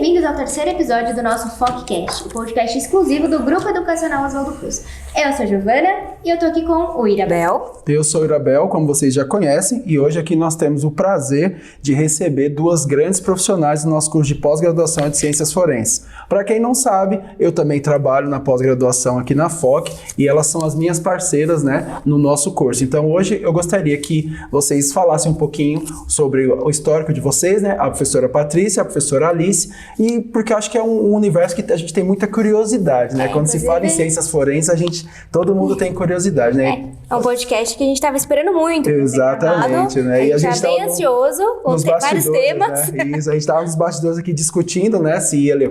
bem-vindos ao terceiro episódio do nosso FOCcast, o podcast exclusivo do Grupo Educacional Oswaldo Cruz. Eu sou a Giovana e eu tô aqui com o Irabel. Eu sou o Irabel, como vocês já conhecem, e hoje aqui nós temos o prazer de receber duas grandes profissionais do nosso curso de pós-graduação de Ciências Forenses. Para quem não sabe, eu também trabalho na pós-graduação aqui na FOC e elas são as minhas parceiras, né, no nosso curso. Então hoje eu gostaria que vocês falassem um pouquinho sobre o histórico de vocês, né, a professora Patrícia, a professora Alice, e porque eu acho que é um universo que a gente tem muita curiosidade, né? Quando se fala em ciências forenses, todo mundo tem curiosidade, né? É um podcast que a gente estava esperando muito. Exatamente, né? E a gente tá bem ansioso, vamos ter vários temas. Né? Isso, a gente estava nos bastidores aqui discutindo, né,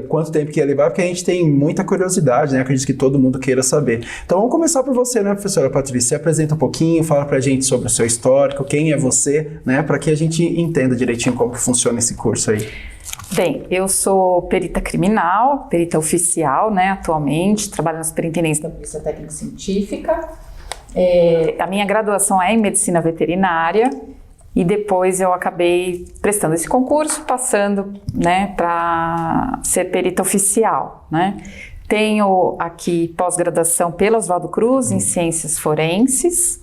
quanto tempo que ia levar, porque a gente tem muita curiosidade, né? Acredito que todo mundo queira saber. Então vamos começar por você, né, professora Patrícia? Se apresenta um pouquinho, fala pra gente sobre o seu histórico, quem é você, né? Para que a gente entenda direitinho como que funciona esse curso aí. Bem, eu sou perita criminal, perita oficial, né, atualmente, trabalho na Superintendência da Polícia Técnica Científica. A minha graduação é em Medicina Veterinária e depois eu acabei prestando esse concurso, passando, né, para ser perita oficial, né. Tenho aqui pós-graduação pela Oswaldo Cruz em Ciências Forenses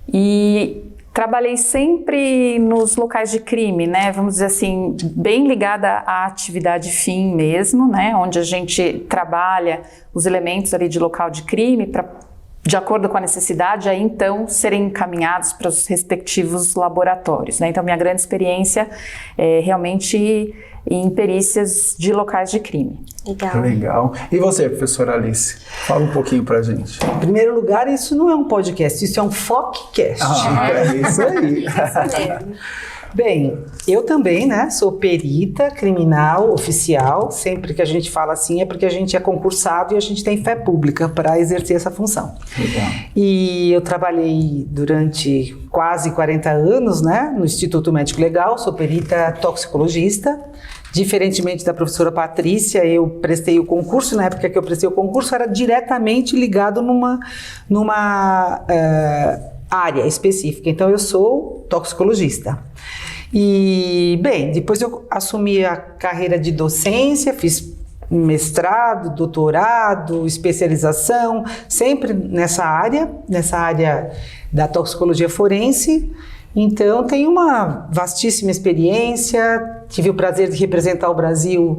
e trabalhei sempre nos locais de crime, né? Vamos dizer assim, bem ligada à atividade fim mesmo, né? Onde a gente trabalha os elementos ali de local de crime para, de acordo com a necessidade, aí então serem encaminhados para os respectivos laboratórios, né? Então minha grande experiência é realmente em perícias de locais de crime. Legal. E você, professora Alice? Fala um pouquinho pra gente. Em primeiro lugar, isso não é um podcast, isso é um FOCcast. É isso aí. Bem, eu também, né, sou perita criminal oficial. Sempre que a gente fala assim é porque a gente é concursado e a gente tem fé pública para exercer essa função. Legal. E eu trabalhei durante quase 40 anos, né, no Instituto Médico Legal, sou perita toxicologista. Diferentemente da professora Patrícia, eu prestei o concurso, na época que eu prestei o concurso era diretamente ligado numa área específica, então eu sou toxicologista. E, bem, depois eu assumi a carreira de docência, fiz mestrado, doutorado, especialização, sempre nessa área da toxicologia forense. Então, tenho uma vastíssima experiência, tive o prazer de representar o Brasil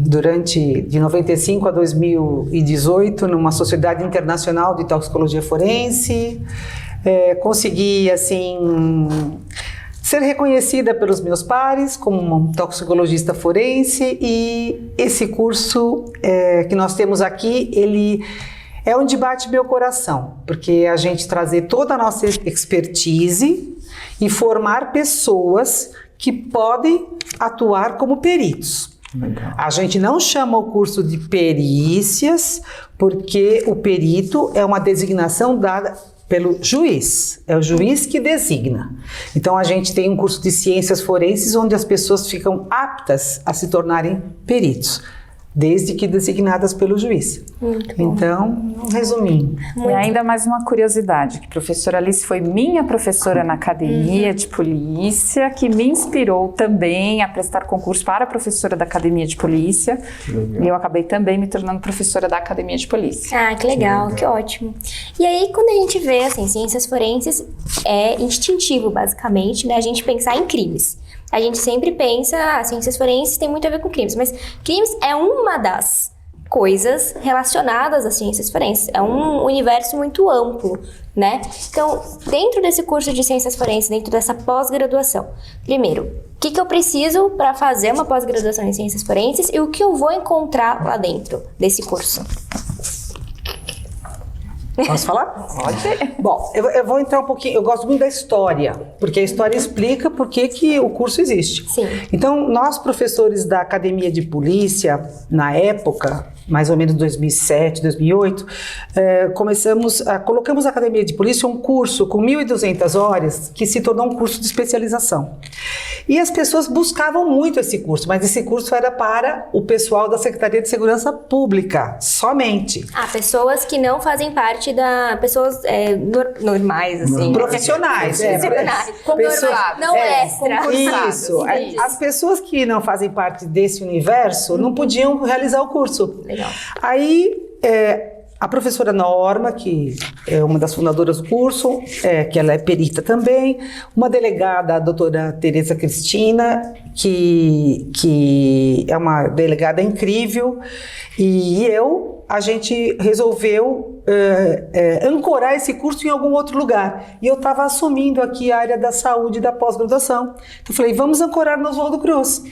de 95 a 2018 numa sociedade internacional de toxicologia forense. Consegui, assim, ser reconhecida pelos meus pares como uma toxicologista forense e esse curso que nós temos aqui, ele é onde bate meu coração, porque a gente trazer toda a nossa expertise e formar pessoas que podem atuar como peritos. Legal. A gente não chama o curso de perícias, porque o perito é uma designação dada pelo juiz, é o juiz que designa. Então a gente tem um curso de ciências forenses onde as pessoas ficam aptas a se tornarem peritos, desde que designadas pelo juiz. Então, um resuminho. E ainda mais uma curiosidade, que a professora Alice foi minha professora na Academia de Polícia, que me inspirou também a prestar concurso para professora da Academia de Polícia. E eu acabei também me tornando professora da Academia de Polícia. Ah, que legal, que ótimo. E aí, quando a gente vê, assim, ciências forenses, é instintivo, basicamente, né, a gente pensar em crimes. A gente sempre pensa, ciências forenses tem muito a ver com crimes, mas crimes é uma das coisas relacionadas às ciências forenses. É um universo muito amplo, né? Então, dentro desse curso de ciências forenses, dentro dessa pós-graduação, primeiro, o que eu preciso para fazer uma pós-graduação em ciências forenses e o que eu vou encontrar lá dentro desse curso? Posso falar? Pode. Bom, eu vou entrar um pouquinho, eu gosto muito da história, porque a história explica por que o curso existe. Sim. Então, nós professores da Academia de Polícia, na época, mais ou menos 2007, 2008, colocamos na Academia de Polícia um curso com 1.200 horas que se tornou um curso de especialização. E as pessoas buscavam muito esse curso, mas esse curso era para o pessoal da Secretaria de Segurança Pública, somente. Pessoas que não fazem parte pessoas normais, assim. Profissionais. Não extra. Isso. As pessoas que não fazem parte desse universo não podiam realizar o curso. Legal. Aí, a professora Norma, que é uma das fundadoras do curso, que ela é perita também, uma delegada, a doutora Tereza Cristina, que é uma delegada incrível, e a gente resolveu ancorar esse curso em algum outro lugar. E eu estava assumindo aqui a área da saúde da pós-graduação. Então eu falei, vamos ancorar no Oswaldo Cruz.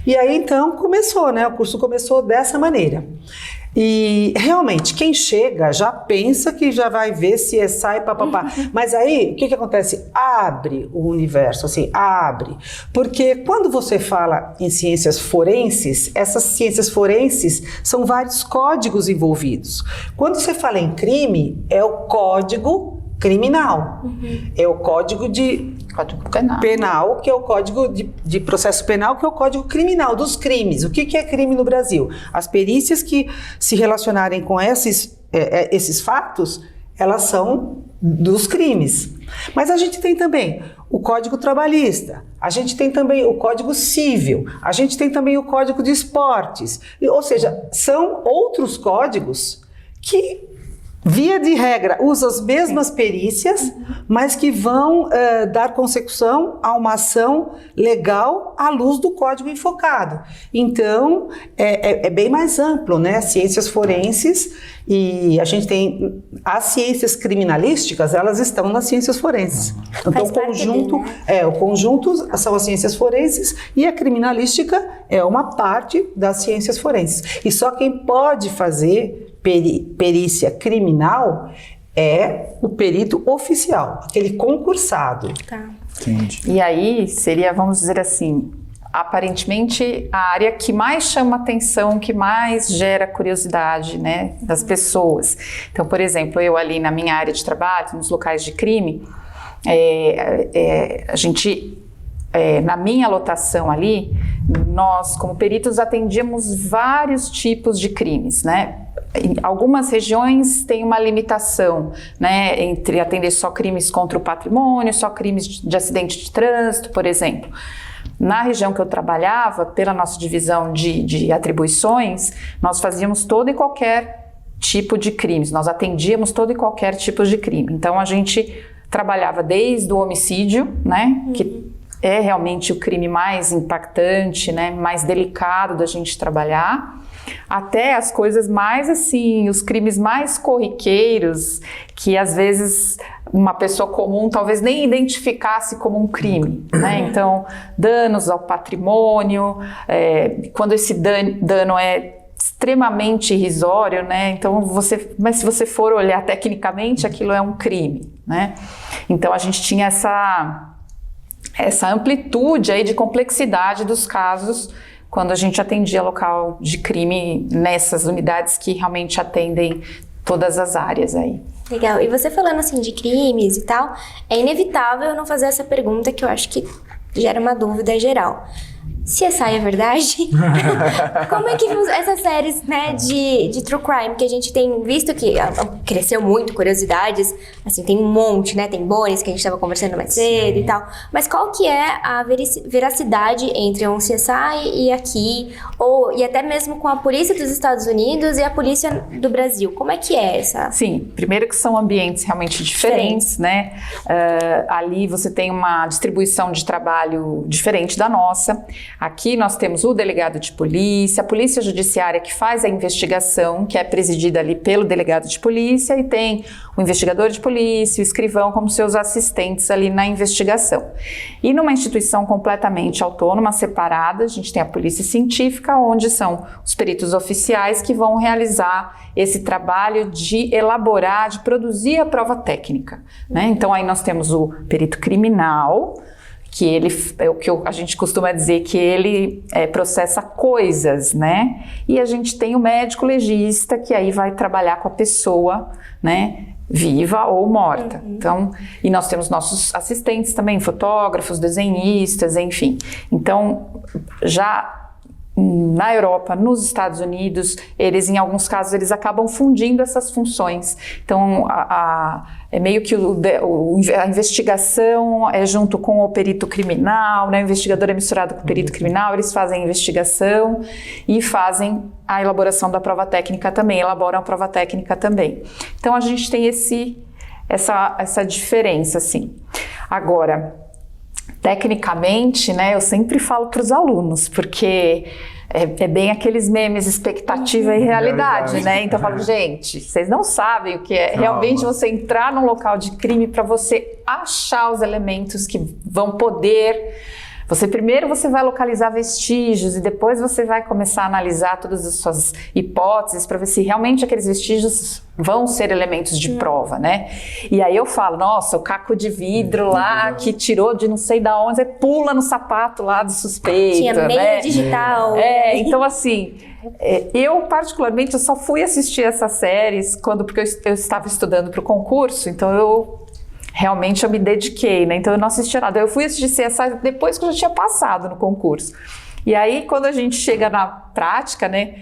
E aí então começou, né? O curso começou dessa maneira. E realmente, quem chega já pensa que já vai ver CSI, papapá. Mas aí, o que acontece? Abre o universo, assim, abre. Porque quando você fala em ciências forenses, essas ciências forenses são vários códigos envolvidos. Quando você fala em crime, é o código criminal. É o código penal, que é o código de processo penal, que é o código criminal dos crimes. O que é crime no Brasil? As perícias que se relacionarem com esses fatos, elas são dos crimes. Mas a gente tem também o Código Trabalhista, a gente tem também o Código Civil, a gente tem também o Código de Esportes. Ou seja, são outros códigos que, via de regra, usam as mesmas perícias, mas que vão dar consecução a uma ação legal à luz do código enfocado. Então, é bem mais amplo, né? Ciências forenses, e a gente tem as ciências criminalísticas, elas estão nas ciências forenses. Então, o conjunto são as ciências forenses e a criminalística é uma parte das ciências forenses. E só quem pode fazer perícia criminal é o perito oficial, aquele concursado. Tá. Entendi. E aí seria, vamos dizer assim, aparentemente a área que mais chama atenção, que mais gera curiosidade, né, das pessoas. Então, por exemplo, eu ali na minha área de trabalho, nos locais de crime, a gente... na minha lotação ali, nós, como peritos, atendíamos vários tipos de crimes, né? Em algumas regiões tem uma limitação, né, entre atender só crimes contra o patrimônio, só crimes de acidente de trânsito, por exemplo. Na região que eu trabalhava, pela nossa divisão de atribuições, nós fazíamos todo e qualquer tipo de crimes, nós atendíamos todo e qualquer tipo de crime. Então, a gente trabalhava desde o homicídio, né, que é realmente o crime mais impactante, né, mais delicado da gente trabalhar, até as coisas mais assim, os crimes mais corriqueiros, que às vezes uma pessoa comum talvez nem identificasse como um crime, né? Então, danos ao patrimônio, quando esse dano é extremamente irrisório, né? Então, mas se você for olhar tecnicamente, aquilo é um crime, né? Então, a gente tinha essa amplitude aí de complexidade dos casos quando a gente atendia local de crime nessas unidades que realmente atendem todas as áreas aí. Legal. E você falando assim de crimes e tal, é inevitável eu não fazer essa pergunta que eu acho que gera uma dúvida geral. CSI é verdade? Como é que essas séries, né, de true crime que a gente tem visto que cresceu muito, curiosidades, assim, tem um monte, né, tem Bones que a gente estava conversando mais cedo e tal, mas qual que é a veracidade entre um CSI e aqui, e até mesmo com a polícia dos Estados Unidos e a polícia do Brasil? Como é que é essa? Sim, primeiro que são ambientes realmente diferentes, né, ali você tem uma distribuição de trabalho diferente da nossa. Aqui nós temos o delegado de polícia, a polícia judiciária que faz a investigação, que é presidida ali pelo delegado de polícia, e tem o investigador de polícia, o escrivão como seus assistentes ali na investigação. E numa instituição completamente autônoma, separada, a gente tem a polícia científica, onde são os peritos oficiais que vão realizar esse trabalho de elaborar, de produzir a prova técnica, né? Então aí nós temos o perito criminal, que ele, é o que a gente costuma dizer, que ele processa coisas, né? E a gente tem o médico legista, que aí vai trabalhar com a pessoa, né? Viva ou morta. Então, e nós temos nossos assistentes também, fotógrafos, desenhistas, enfim. Então, já na Europa, nos Estados Unidos, eles, em alguns casos, eles acabam fundindo essas funções. Então, é meio que a investigação é junto com o perito criminal, né? O investigador é misturado com o perito criminal, eles fazem a investigação e fazem a elaboração da prova técnica também, elaboram a prova técnica também. Então, a gente tem essa diferença, assim. Agora, tecnicamente, né, eu sempre falo para os alunos, porque é bem aqueles memes, expectativa e realidade, né? Então eu falo, gente, vocês não sabem o que é realmente você entrar num local de crime para você achar os elementos que vão poder... Primeiro você vai localizar vestígios e depois você vai começar a analisar todas as suas hipóteses para ver se realmente aqueles vestígios vão ser elementos de prova, né? E aí eu falo, nossa, o caco de vidro lá que tirou de não sei da onde, você pula no sapato lá do suspeito, tinha meia né? digital. Então assim, eu particularmente eu só fui assistir essas séries porque eu estava estudando para o concurso, então realmente eu me dediquei, né? Então eu não assisti nada. Eu fui assistir CSI depois que eu já tinha passado no concurso. E aí, quando a gente chega na prática, né?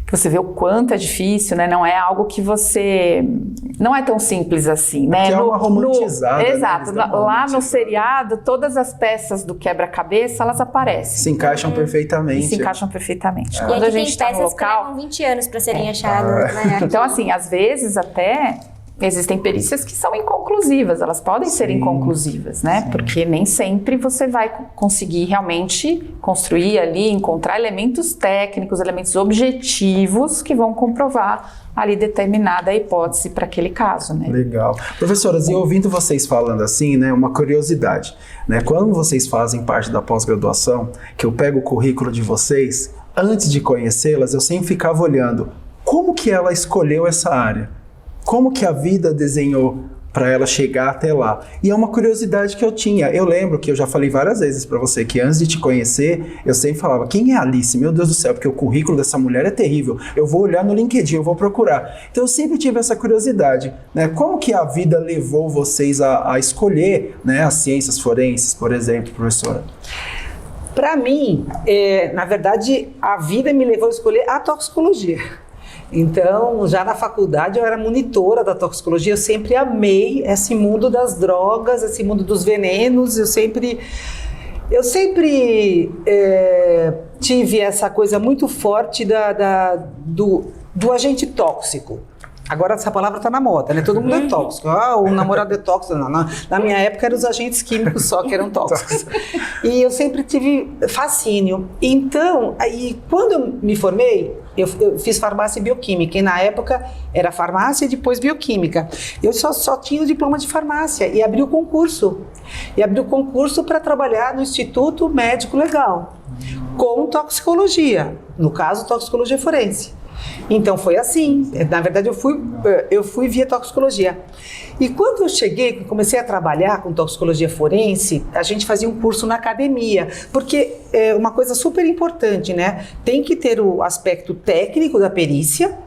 Que você vê o quanto é difícil, né? Não é algo que você... Não é tão simples assim, né? Que é uma romantizada. Exato. Né? Lá no seriado, todas as peças do quebra-cabeça, elas aparecem. Se encaixam perfeitamente. Se encaixam perfeitamente. E Quando aqui a gente tem está no peças local... que levam 20 anos para serem achadas, né? Então, assim, às vezes até... Existem perícias que são inconclusivas, elas podem ser inconclusivas, né? Porque nem sempre você vai conseguir realmente construir ali, encontrar elementos técnicos, elementos objetivos que vão comprovar ali determinada hipótese para aquele caso, né? Legal. Professoras, e ouvindo vocês falando assim, né, uma curiosidade, né? Quando vocês fazem parte da pós-graduação, que eu pego o currículo de vocês, antes de conhecê-las, eu sempre ficava olhando como que ela escolheu essa área. Como que a vida desenhou para ela chegar até lá? E é uma curiosidade que eu tinha. Eu lembro que eu já falei várias vezes para você que antes de te conhecer, eu sempre falava, quem é a Alice? Meu Deus do céu, porque o currículo dessa mulher é terrível. Eu vou olhar no LinkedIn, eu vou procurar. Então eu sempre tive essa curiosidade, né? Como que a vida levou vocês a escolher, né, as ciências forenses, por exemplo, professora? Para mim, na verdade, a vida me levou a escolher a toxicologia. Então, já na faculdade eu era monitora da toxicologia, eu sempre amei esse mundo das drogas, esse mundo dos venenos, eu sempre tive essa coisa muito forte do agente tóxico. Agora essa palavra está na moda, né? Todo mundo é tóxico. O namorado é tóxico. Não, na minha época eram os agentes químicos só que eram tóxicos. E eu sempre tive fascínio. Então, aí, quando eu me formei, eu fiz farmácia e bioquímica. E na época era farmácia e depois bioquímica. Eu só tinha o diploma de farmácia e abri o concurso. E abri o concurso para trabalhar no Instituto Médico Legal, com toxicologia. No caso, toxicologia forense. Então foi assim, na verdade eu fui via toxicologia. E quando eu cheguei, comecei a trabalhar com toxicologia forense, a gente fazia um curso na academia, porque é uma coisa super importante, né? Tem que ter o aspecto técnico da perícia,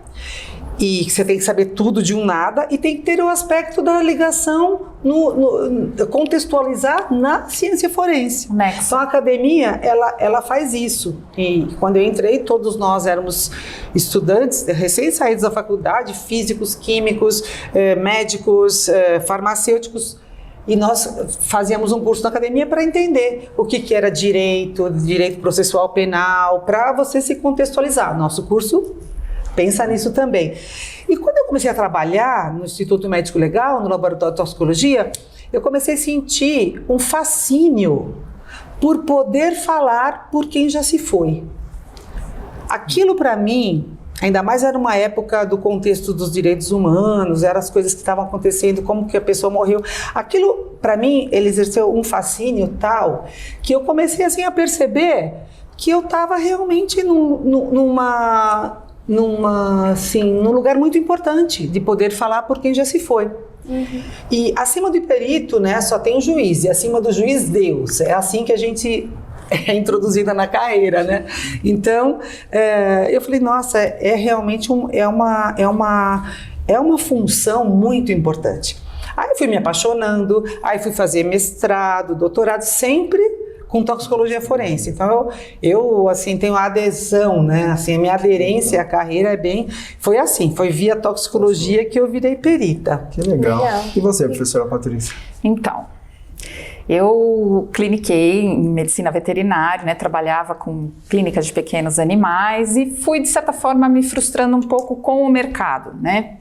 e você tem que saber tudo de um nada, e tem que ter o aspecto da ligação, contextualizar na ciência forense. Então a academia, ela faz isso. E quando eu entrei, todos nós éramos estudantes, recém-saídos da faculdade, físicos, químicos, médicos, farmacêuticos, e nós fazíamos um curso na academia para entender o que era direito processual penal, para você se contextualizar. Nosso curso pensa nisso também. E quando eu comecei a trabalhar no Instituto Médico Legal, no laboratório de toxicologia, eu comecei a sentir um fascínio por poder falar por quem já se foi. Aquilo para mim, ainda mais era uma época do contexto dos direitos humanos, eram as coisas que estavam acontecendo, como que a pessoa morreu. Aquilo, para mim, ele exerceu um fascínio tal que eu comecei assim a perceber que eu estava realmente num lugar muito importante de poder falar por quem já se foi. E acima do perito, né, só tem o juiz, e acima do juiz, Deus. É assim que a gente é introduzida na carreira, né? Então, eu falei, nossa, realmente uma função muito importante. Aí eu fui me apaixonando, aí fui fazer mestrado, doutorado, sempre com toxicologia forense. Então eu assim tenho adesão, né? Assim, a minha aderência à carreira foi via toxicologia que eu virei perita. Que legal. E você, professora Patrícia? Então, eu cliniquei em medicina veterinária, né? Trabalhava com clínicas de pequenos animais e fui, de certa forma, me frustrando um pouco com o mercado, né?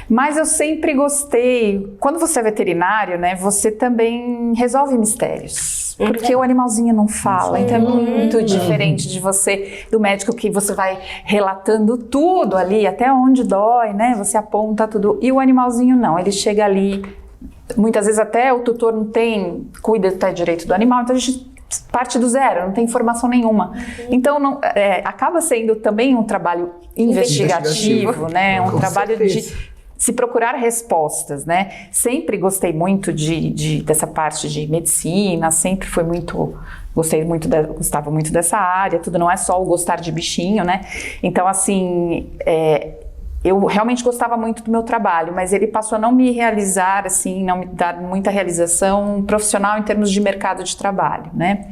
Mas eu sempre gostei. Quando você é veterinário, né, você também resolve mistérios. Porque o animalzinho não fala, então é muito diferente do médico que você vai relatando tudo ali, até onde dói, né? Você aponta tudo. E o animalzinho não, ele chega ali, muitas vezes até o tutor não cuida até direito do animal, então a gente parte do zero, não tem informação nenhuma. Então acaba sendo também um trabalho investigativo, né? Um trabalho de se procurar respostas, né? Sempre gostei muito dessa parte de medicina, sempre foi gostava muito dessa área, tudo não é só o gostar de bichinho, né? Então, assim, eu realmente gostava muito do meu trabalho, mas ele passou a não me realizar, assim, não me dar muita realização profissional em termos de mercado de trabalho, né?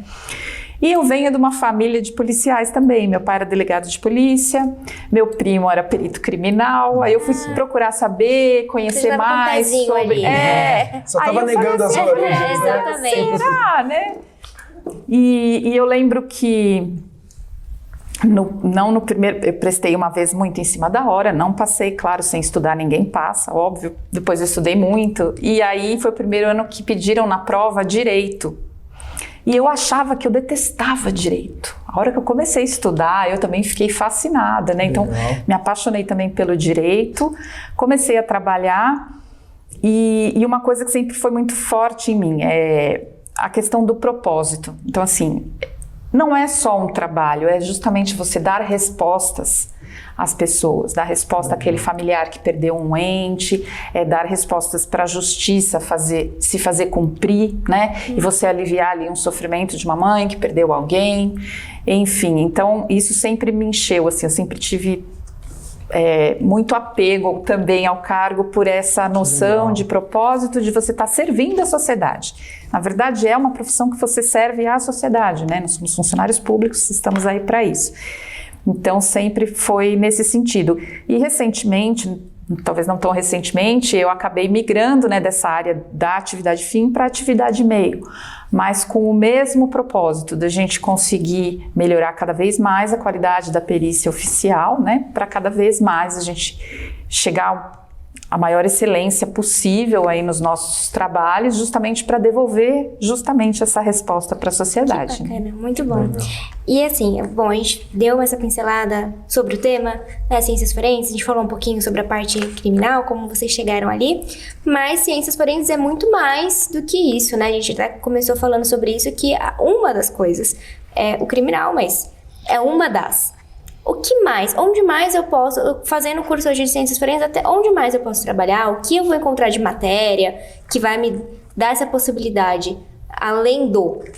E eu venho de uma família de policiais também. Meu pai era delegado de polícia, meu primo era perito criminal. Aí eu fui procurar saber, conhecer mais sobre. Só estava negando as origens. Exatamente. Será, né? E eu lembro que no primeiro, eu prestei uma vez muito em cima da hora, não passei, claro, sem estudar ninguém passa, óbvio. Depois eu estudei muito. E aí foi o primeiro ano que pediram na prova direito. E eu achava que eu detestava direito. A hora que eu comecei a estudar, eu também fiquei fascinada, né? Então, me apaixonei também pelo direito, comecei a trabalhar e uma coisa que sempre foi muito forte em mim é a questão do propósito. Então, assim, não é só um trabalho, é justamente você dar respostas às pessoas, dar resposta àquele familiar que perdeu um ente, dar respostas para a justiça se fazer cumprir, né? E você aliviar ali um sofrimento de uma mãe que perdeu alguém, enfim. Então, isso sempre me encheu, assim, eu sempre tive muito apego também ao cargo por essa noção de propósito de você estar servindo a sociedade. Na verdade, é uma profissão que você serve à sociedade, né? Nós somos funcionários públicos, estamos aí para isso. Então, sempre foi nesse sentido. E recentemente, talvez não tão recentemente, eu acabei migrando, né, dessa área da atividade fim para a atividade meio, mas com o mesmo propósito da gente conseguir melhorar cada vez mais a qualidade da perícia oficial, né, para cada vez mais a gente chegar a maior excelência possível aí nos nossos trabalhos, justamente para devolver justamente essa resposta para a sociedade. Que bacana, muito bom. E assim, bom, a gente deu essa pincelada sobre o tema, né, ciências forenses, a gente falou um pouquinho sobre a parte criminal, como vocês chegaram ali, mas ciências forenses é muito mais do que isso, né? A gente até começou falando sobre isso, que uma das coisas é o criminal, mas é uma das. O que mais? Onde mais eu posso, fazendo o curso hoje de ciências forenses, até onde mais eu posso trabalhar? O que eu vou encontrar de matéria que vai me dar essa possibilidade, além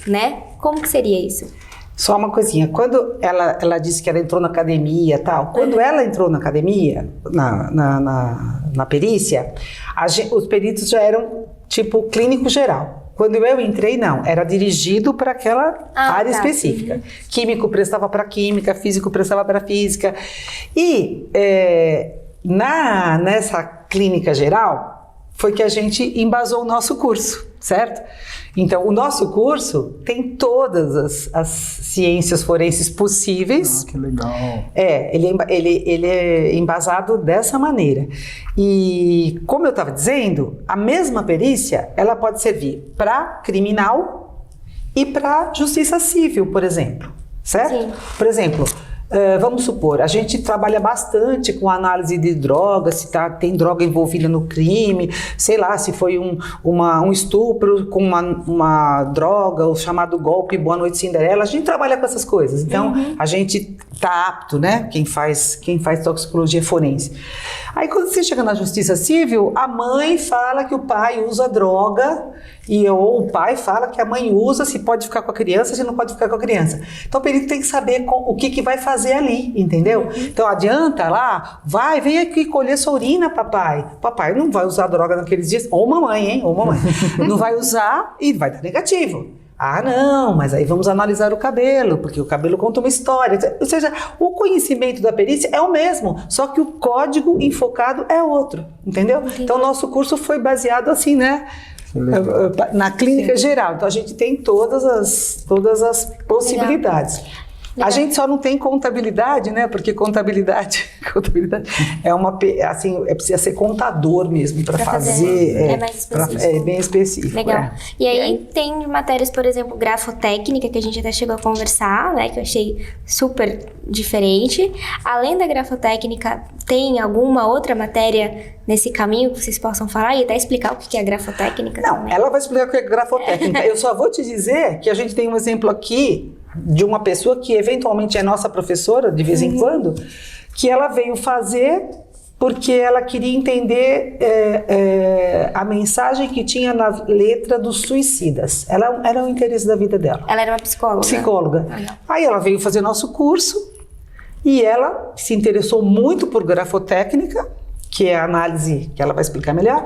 né? Como que seria isso? Só uma coisinha, quando ela disse que ela entrou na academia e tal, quando ela entrou na academia, na perícia, os peritos já eram tipo clínico geral. Quando eu entrei, não, era dirigido para aquela área específica. Químico prestava para química, físico prestava para física. E nessa clínica geral, foi que a gente embasou o nosso curso, certo? Então, o nosso curso tem todas as ciências forenses possíveis. Que legal. Ele é embasado dessa maneira. E, como eu estava dizendo, a mesma perícia, ela pode servir para criminal e para justiça civil, por exemplo, certo? Sim. Por exemplo, Vamos supor, a gente trabalha bastante com análise de drogas, se tem droga envolvida no crime, sei lá, se foi um estupro com uma droga, o chamado golpe Boa Noite Cinderela, a gente trabalha com essas coisas. Então, a gente está apto, né? Quem faz toxicologia forense. Aí, quando você chega na justiça civil, a mãe fala que o pai usa droga, ou o pai fala que a mãe usa, se pode ficar com a criança, se não pode ficar com a criança. Então o perito tem que saber o que vai fazer ali, entendeu? Então adianta lá, vem aqui colher sua urina, papai. Papai não vai usar droga naqueles dias, ou mamãe, hein? Ou mamãe. Não vai usar e vai dar negativo. Ah, não, mas aí vamos analisar o cabelo, porque o cabelo conta uma história. Ou seja, o conhecimento da perícia é o mesmo, só que o código enfocado é outro, entendeu? Então, nosso curso foi baseado assim, né? Na clínica geral. Então, a gente tem todas as possibilidades. Legal. A gente só não tem contabilidade, né? Porque contabilidade precisa ser contador mesmo para fazer. É mais específico. É bem específico. Legal. E aí tem matérias, por exemplo, grafotécnica, que a gente até chegou a conversar, né? Que eu achei super diferente. Além da grafotécnica, tem alguma outra matéria nesse caminho que vocês possam falar e até explicar o que é grafotécnica? Não, também? ela vai explicar o que é grafotécnica. Eu só vou te dizer que a gente tem um exemplo aqui de uma pessoa que eventualmente é nossa professora, de vez em quando, que ela veio fazer porque ela queria entender a mensagem que tinha na letra dos suicidas. Era o interesse da vida dela. Ela era uma psicóloga? Psicóloga. Aí ela veio fazer nosso curso e ela se interessou muito por grafotécnica, que é a análise que ela vai explicar melhor.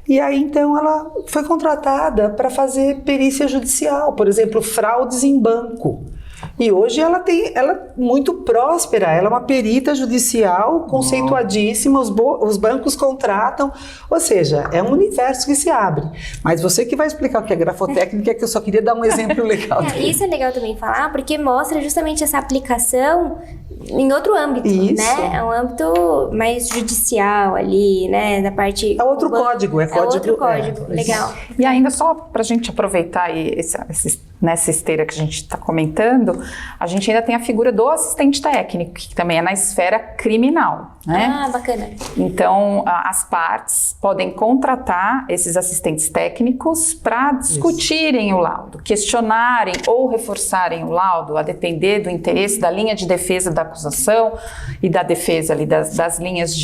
E aí, então, ela foi contratada para fazer perícia judicial, por exemplo, fraudes em banco. E hoje ela é muito próspera, ela é uma perita judicial conceituadíssima, os bancos contratam, ou seja, é um universo que se abre. Mas você que vai explicar o que é grafotécnica, que eu só queria dar um exemplo legal. Isso é legal também falar, porque mostra justamente essa aplicação em outro âmbito, né? É um âmbito mais judicial ali, né? Da parte... É outro código, é outro código, legal. E ainda só para a gente aproveitar aí nessa esteira que a gente está comentando, a gente ainda tem a figura do assistente técnico, que também é na esfera criminal, né? Ah, bacana. Então, as partes podem contratar esses assistentes técnicos para discutirem o laudo, questionarem ou reforçarem o laudo, a depender do interesse da linha de defesa da acusação e da defesa ali das linhas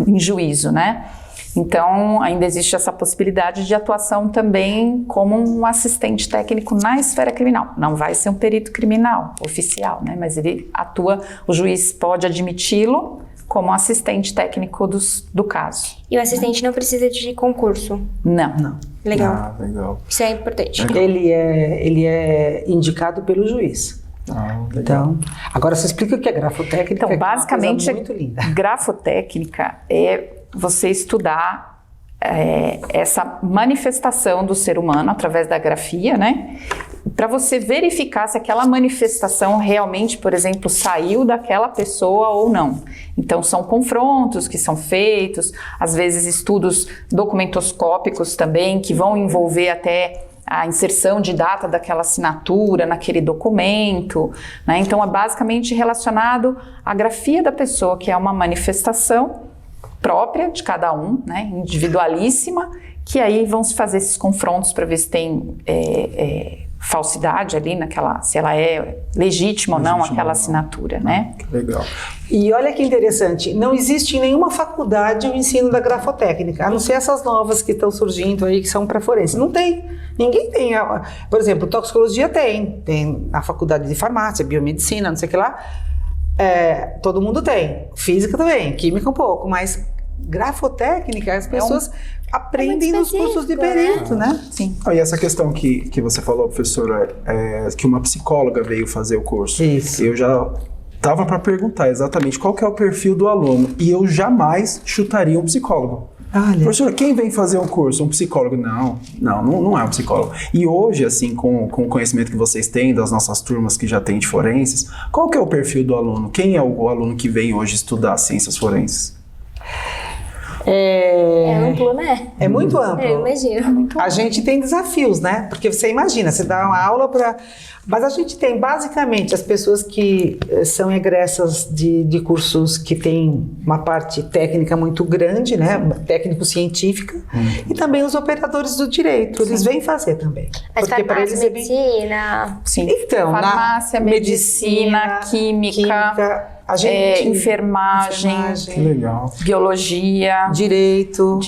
em juízo, né? Então, ainda existe essa possibilidade de atuação também como um assistente técnico na esfera criminal. Não vai ser um perito criminal oficial, né? Mas ele atua, o juiz pode admiti-lo como assistente técnico do caso. E o assistente não precisa de concurso? Não. Legal. Legal. Isso é importante. Ele é indicado pelo juiz. Então, agora você explica o que é grafotécnica. Então, basicamente, é uma coisa muito linda. Grafotécnica é você estudar essa manifestação do ser humano através da grafia, né? Para você verificar se aquela manifestação realmente, por exemplo, saiu daquela pessoa ou não. Então, são confrontos que são feitos, às vezes estudos documentoscópicos também, que vão envolver até a inserção de data daquela assinatura naquele documento, né? Então, é basicamente relacionado à grafia da pessoa, que é uma manifestação própria de cada um, né, individualíssima, que aí vão se fazer esses confrontos para ver se tem falsidade ali se ela é legítima ou não aquela assinatura, né? Legal. E olha que interessante, não existe em nenhuma faculdade o ensino da grafotécnica, a não ser essas novas que estão surgindo aí, que são para forense. Não tem, ninguém tem. Por exemplo, toxicologia tem a faculdade de farmácia, biomedicina, não sei o que lá. Todo mundo tem, física também, química um pouco, mas grafotécnica as pessoas aprendem nos cursos de perito, né? Sim. E essa questão que você falou, professora, que uma psicóloga veio fazer o curso. Isso. Eu já estava para perguntar exatamente qual que é o perfil do aluno e eu jamais chutaria um psicólogo. Olha. Professora, quem vem fazer um curso? Um psicólogo? Não é um psicólogo. E hoje, assim, com o conhecimento que vocês têm das nossas turmas que já tem de forenses, qual que é o perfil do aluno? Quem é o aluno que vem hoje estudar ciências forenses? É amplo, né? É muito amplo. Eu imagino. A gente tem desafios, né? Porque você imagina, você dá uma aula para... Mas a gente tem, basicamente, as pessoas que são egressas de cursos que têm uma parte técnica muito grande, né? Técnico-científica, e também os operadores do direito. Eles vêm fazer também. Mas Porque para eles farmácia, é bem... medicina... Sim. Então, farmácia, medicina, química, a gente, enfermagem, Que legal. biologia, direito,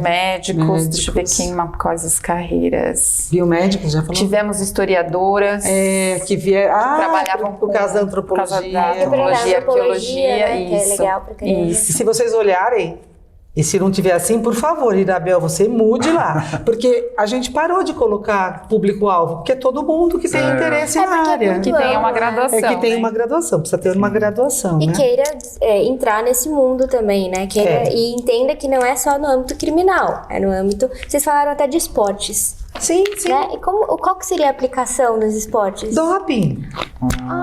médicos, deixa eu ver quem quais as carreiras. biomédicos, já falou? Tivemos historiadoras que vieram... trabalhavam por causa da antropologia. Arqueologia, né, que é isso. legal pra caramba. E se vocês olharem, e se não tiver assim, por favor, Irabel, você mude lá. Porque a gente parou de colocar público-alvo, porque é todo mundo que tem interesse na área. Que tem uma graduação. É que tem uma graduação, precisa ter uma graduação, E né? queira entrar nesse mundo também, né? E entenda que não é só no âmbito criminal, é no âmbito... Vocês falaram até de esportes, Sim, sim. né? E qual que seria a aplicação dos esportes? Doping.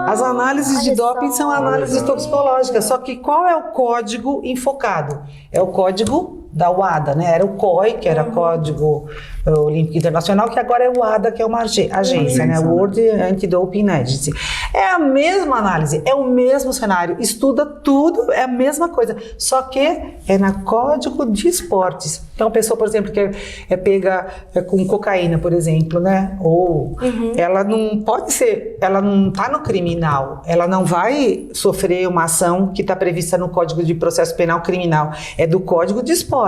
As análises de olha doping só. são análises toxicológicas, só que qual é o código enfocado? É o código da WADA, né? Era o COI, que era Código Olímpico Internacional, que agora é o WADA, que é uma agência, né? World Anti-Doping Agency. É a mesma análise, é o mesmo cenário, estuda tudo, é a mesma coisa, só que é na Código de Esportes. Então, a pessoa, por exemplo, que é pega com cocaína, por exemplo, né? Ou ela não pode ser, ela não está no criminal, ela não vai sofrer uma ação que está prevista no Código de Processo Penal Criminal, é do Código de Esportes,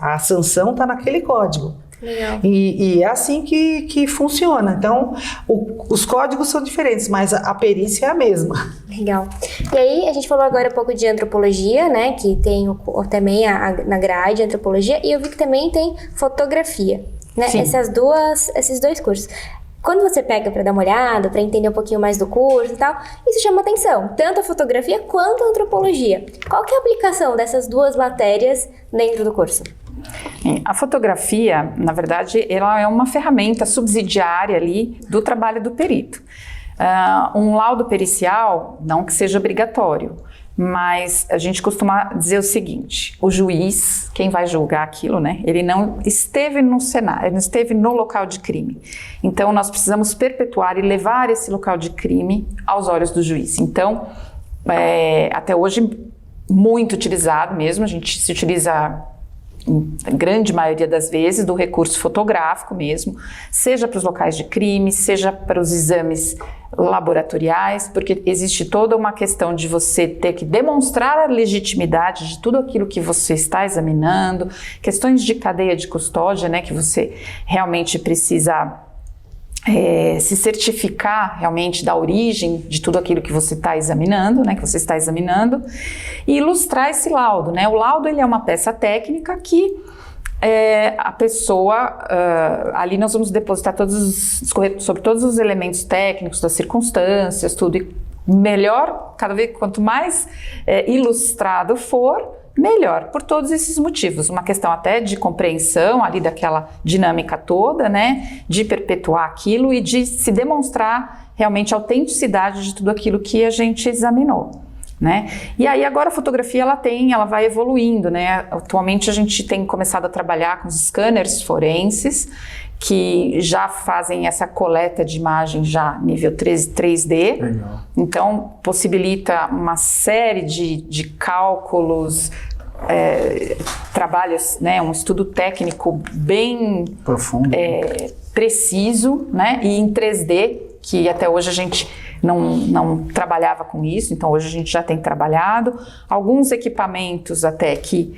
a sanção está naquele código. Legal. E é assim que funciona. Então, os códigos são diferentes, mas a perícia é a mesma. Legal. E aí, a gente falou agora um pouco de antropologia, né? Que tem também na grade antropologia, e eu vi que também tem fotografia, né? Sim. Esses dois cursos. Quando você pega para dar uma olhada, para entender um pouquinho mais do curso e tal, isso chama atenção, tanto a fotografia quanto a antropologia. Qual que é a aplicação dessas duas matérias dentro do curso? A fotografia, na verdade, ela é uma ferramenta subsidiária ali do trabalho do perito. Um laudo pericial, não que seja obrigatório, mas a gente costuma dizer o seguinte: o juiz, quem vai julgar aquilo, né? Ele não esteve no cenário, ele não esteve no local de crime. Então, nós precisamos perpetuar e levar esse local de crime aos olhos do juiz. Então, até hoje, muito utilizado mesmo, a gente se utiliza a grande maioria das vezes do recurso fotográfico mesmo, seja para os locais de crime, seja para os exames laboratoriais, porque existe toda uma questão de você ter que demonstrar a legitimidade de tudo aquilo que você está examinando, questões de cadeia de custódia, né, que você realmente precisa se certificar realmente da origem de tudo aquilo que você está examinando, né, e ilustrar esse laudo, né? O laudo, ele é uma peça técnica que a pessoa, ali nós vamos depositar sobre todos os elementos técnicos, das circunstâncias, tudo, e melhor, cada vez, quanto mais ilustrado for, melhor, por todos esses motivos. Uma questão até de compreensão ali daquela dinâmica toda, né, de perpetuar aquilo e de se demonstrar realmente a autenticidade de tudo aquilo que a gente examinou, né. E aí agora a fotografia ela vai evoluindo, né. Atualmente a gente tem começado a trabalhar com os scanners forenses, que já fazem essa coleta de imagem já nível 3D. Legal. Então, possibilita uma série de cálculos, trabalhos, né, um estudo técnico bem Profundo. preciso, né, e em 3D, que até hoje a gente não trabalhava com isso, então hoje a gente já tem trabalhado. Alguns equipamentos até que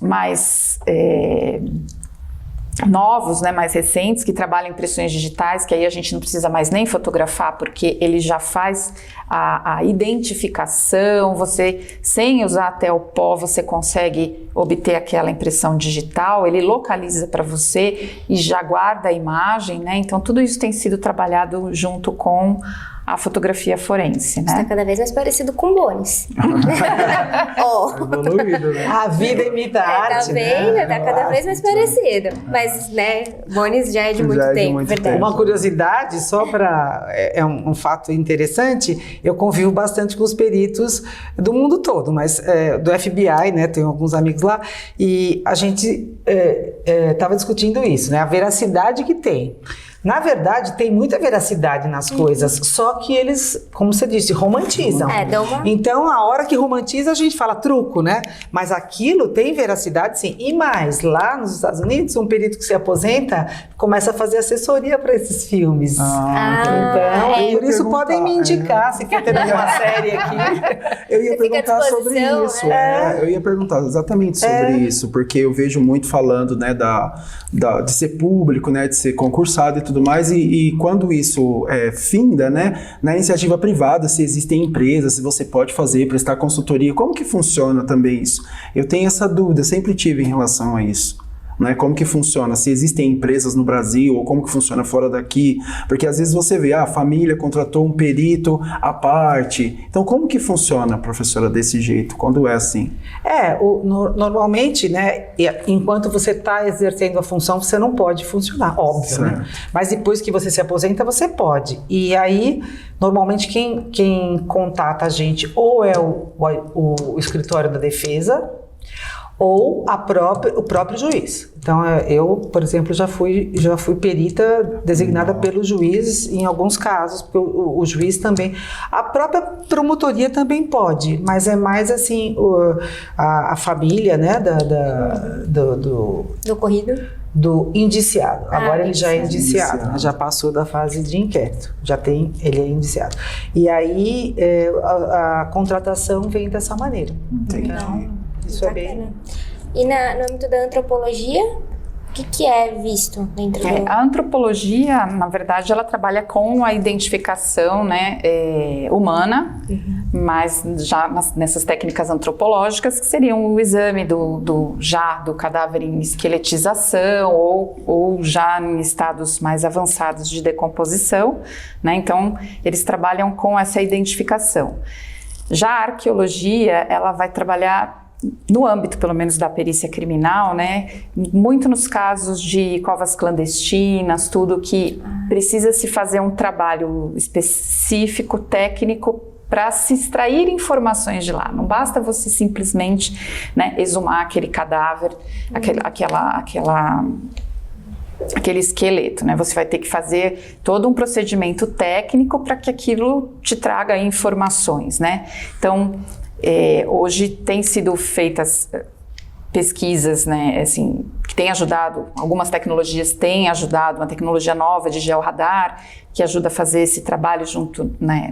mais novos, né, mais recentes, que trabalham impressões digitais, que aí a gente não precisa mais nem fotografar, porque ele já faz a identificação, você, sem usar até o pó, você consegue obter aquela impressão digital, ele localiza para você e já guarda a imagem, né, então tudo isso tem sido trabalhado junto com a fotografia forense, né? Está cada vez mais parecido com Bones. Evoluído, né? A vida imita a arte, Tá vendo? né? Tá cada vez mais parecido. Mas, né, Bones já é de muito tempo, verdade. Uma curiosidade, só para... É um fato interessante, eu convivo bastante com os peritos do mundo todo, mas do FBI, né, tenho alguns amigos lá, e a gente estava discutindo isso, né, a veracidade que tem. Na verdade, tem muita veracidade nas coisas, só que eles, como você disse, romantizam. Então, a hora que romantiza, a gente fala truco, né? Mas aquilo tem veracidade, sim. E mais, lá nos Estados Unidos, um perito que se aposenta começa a fazer assessoria para esses filmes. Então, por isso podem me indicar, se quer ter uma série aqui. Eu ia perguntar sobre isso. Eu ia perguntar exatamente sobre isso, porque eu vejo muito falando, né, de ser público, né, de ser concursado e tudo mais, e quando isso finda, né, na iniciativa privada, se existem empresas, se você pode fazer, prestar consultoria, como que funciona também isso? Eu tenho essa dúvida, sempre tive em relação a isso. Né? Como que funciona? Se existem empresas no Brasil ou como que funciona fora daqui? Porque às vezes você vê, a família contratou um perito à parte. Então como que funciona, professora, desse jeito? Quando é assim? Normalmente, né, enquanto você está exercendo a função, você não pode funcionar, óbvio, né? Mas depois que você se aposenta, você pode. E aí, normalmente, quem contata a gente ou é o escritório da defesa, ou o próprio juiz. Então, eu, por exemplo, já fui perita designada pelo juiz em alguns casos, porque o juiz também... A própria promotoria também pode, mas é mais assim, a família, né, do ocorrido? Do indiciado. Agora ele já é indiciado, né? Já passou da fase de inquérito, ele é indiciado. E aí, a contratação vem dessa maneira. Entendi. Então, isso é bem... E no âmbito da antropologia, o que é visto dentro do... A antropologia, na verdade, ela trabalha com a identificação, né, humana, mas já nessas técnicas antropológicas, que seriam o exame do cadáver em esqueletização ou já em estados mais avançados de decomposição, né? Então, eles trabalham com essa identificação. Já a arqueologia, ela vai trabalhar no âmbito, pelo menos, da perícia criminal, né, muito nos casos de covas clandestinas, tudo que precisa se fazer um trabalho específico, técnico, para se extrair informações de lá. Não basta você simplesmente, né, exumar aquele cadáver, aquele esqueleto, né? Você vai ter que fazer todo um procedimento técnico para que aquilo te traga informações, né? Então, hoje tem sido feitas pesquisas, né, assim, que têm ajudado, algumas tecnologias têm ajudado, uma tecnologia nova de georradar, que ajuda a fazer esse trabalho junto, né,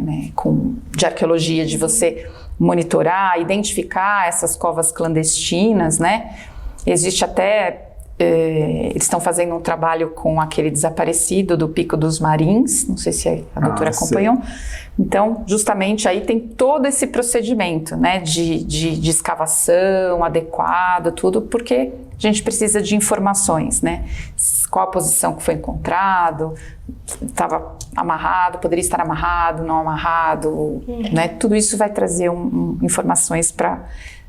de arqueologia, de você monitorar, identificar essas covas clandestinas, né? Existe até... eles estão fazendo um trabalho com aquele desaparecido do Pico dos Marins, não sei se a doutora acompanhou. Então, justamente aí tem todo esse procedimento, né, de escavação adequado, tudo, porque a gente precisa de informações, né? Qual a posição que foi encontrado, estava amarrado, poderia estar amarrado, não amarrado, né? Tudo isso vai trazer informações para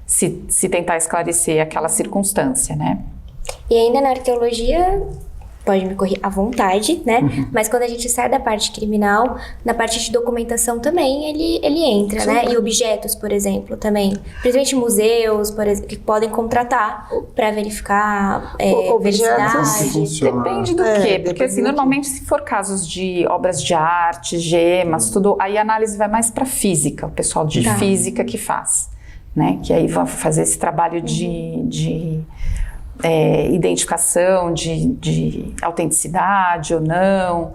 se tentar esclarecer aquela circunstância, né? E ainda na arqueologia, pode me corrigir à vontade, né? Mas quando a gente sai da parte criminal, na parte de documentação também ele entra, sim, né? E objetos, por exemplo, também. Principalmente museus, por exemplo, que podem contratar para verificar veracidade. Depende do quê? Porque assim, normalmente se for casos de obras de arte, gemas, tudo, aí a análise vai mais para física, o pessoal de física que faz, né? Que aí vai fazer esse trabalho de identificação de autenticidade ou não,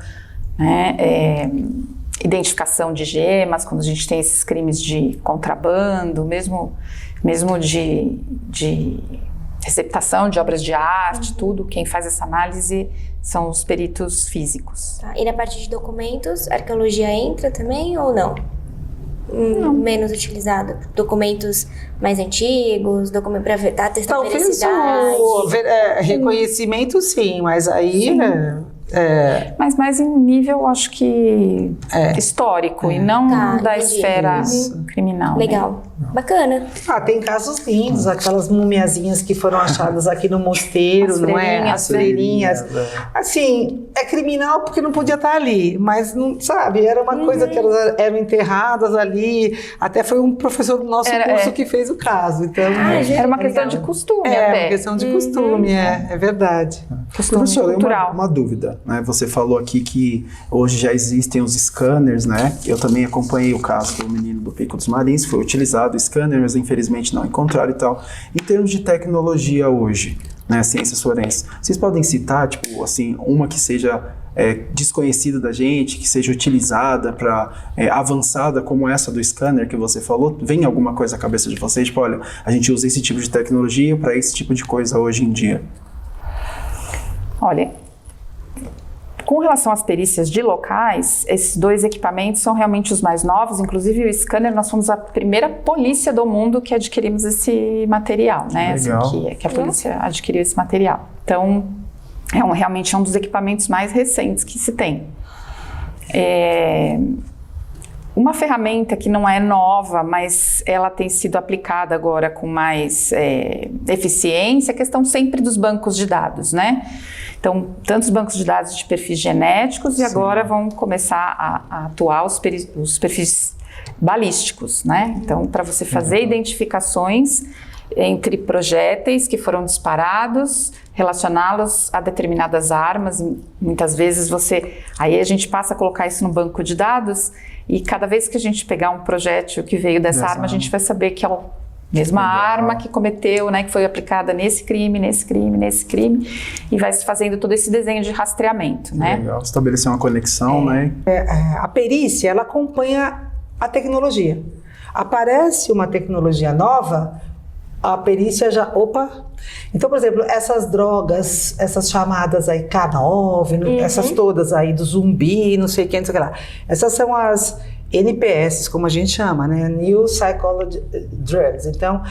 né? Identificação de gemas, quando a gente tem esses crimes de contrabando, mesmo de receptação de obras de arte, tudo, quem faz essa análise são os peritos físicos. Tá. E na parte de documentos, a arqueologia entra também ou não? Menos utilizado. Documentos mais antigos, documento para testar a veracidade. Reconhecimento sim, mas aí Mas mais em nível, acho que histórico e não da entendi. esfera criminal. Legal. Bacana. Tem casos lindos, aquelas mumiazinhas que foram achadas aqui no mosteiro, As não é? freirinhas. As freirinhas. Assim, é criminal porque não podia estar ali, mas não sabe, era uma coisa que elas eram enterradas ali. Até foi um professor do nosso curso que fez o caso. Então, Era uma questão de costume até. uma questão de costume, é verdade. Costume Professor, cultural. uma dúvida, né? Você falou aqui que hoje já existem os scanners, né? Eu também acompanhei o caso do menino do Pico dos Marins, foi utilizado o scanner, mas infelizmente não encontraram e tal. Em termos de tecnologia hoje, né, ciências forenses, vocês podem citar, tipo, assim, uma que seja desconhecida da gente, que seja utilizada para avançada como essa do scanner que você falou? Vem alguma coisa à cabeça de vocês? Tipo, olha, a gente usa esse tipo de tecnologia para esse tipo de coisa hoje em dia. Olha, com relação às perícias de locais, esses 2 equipamentos são realmente os mais novos. Inclusive, o scanner, nós fomos a primeira polícia do mundo que adquirimos esse material, né? Legal. Assim, que a polícia adquiriu esse material. Então, realmente é um dos equipamentos mais recentes que se tem. Uma ferramenta que não é nova, mas ela tem sido aplicada agora com mais eficiência, é a questão sempre dos bancos de dados, né? Então, tantos bancos de dados de perfis genéticos e agora vão começar a atuar os perfis balísticos, né? Então, para você fazer identificações entre projéteis que foram disparados, relacioná-los a determinadas armas. Muitas vezes aí a gente passa a colocar isso no banco de dados e cada vez que a gente pegar um projétil que veio dessa arma, a gente vai saber que é a mesma arma que cometeu, né, que foi aplicada nesse crime, e vai se fazendo todo esse desenho de rastreamento, né? Legal, estabelecer uma conexão, né? A perícia, ela acompanha a tecnologia. Aparece uma tecnologia nova, a perícia já... Então, por exemplo, essas drogas, essas chamadas aí K9, essas todas aí do zumbi, não sei o que, não sei o que lá. Essas são as NPS, como a gente chama, né? New Psychology Drugs. Então,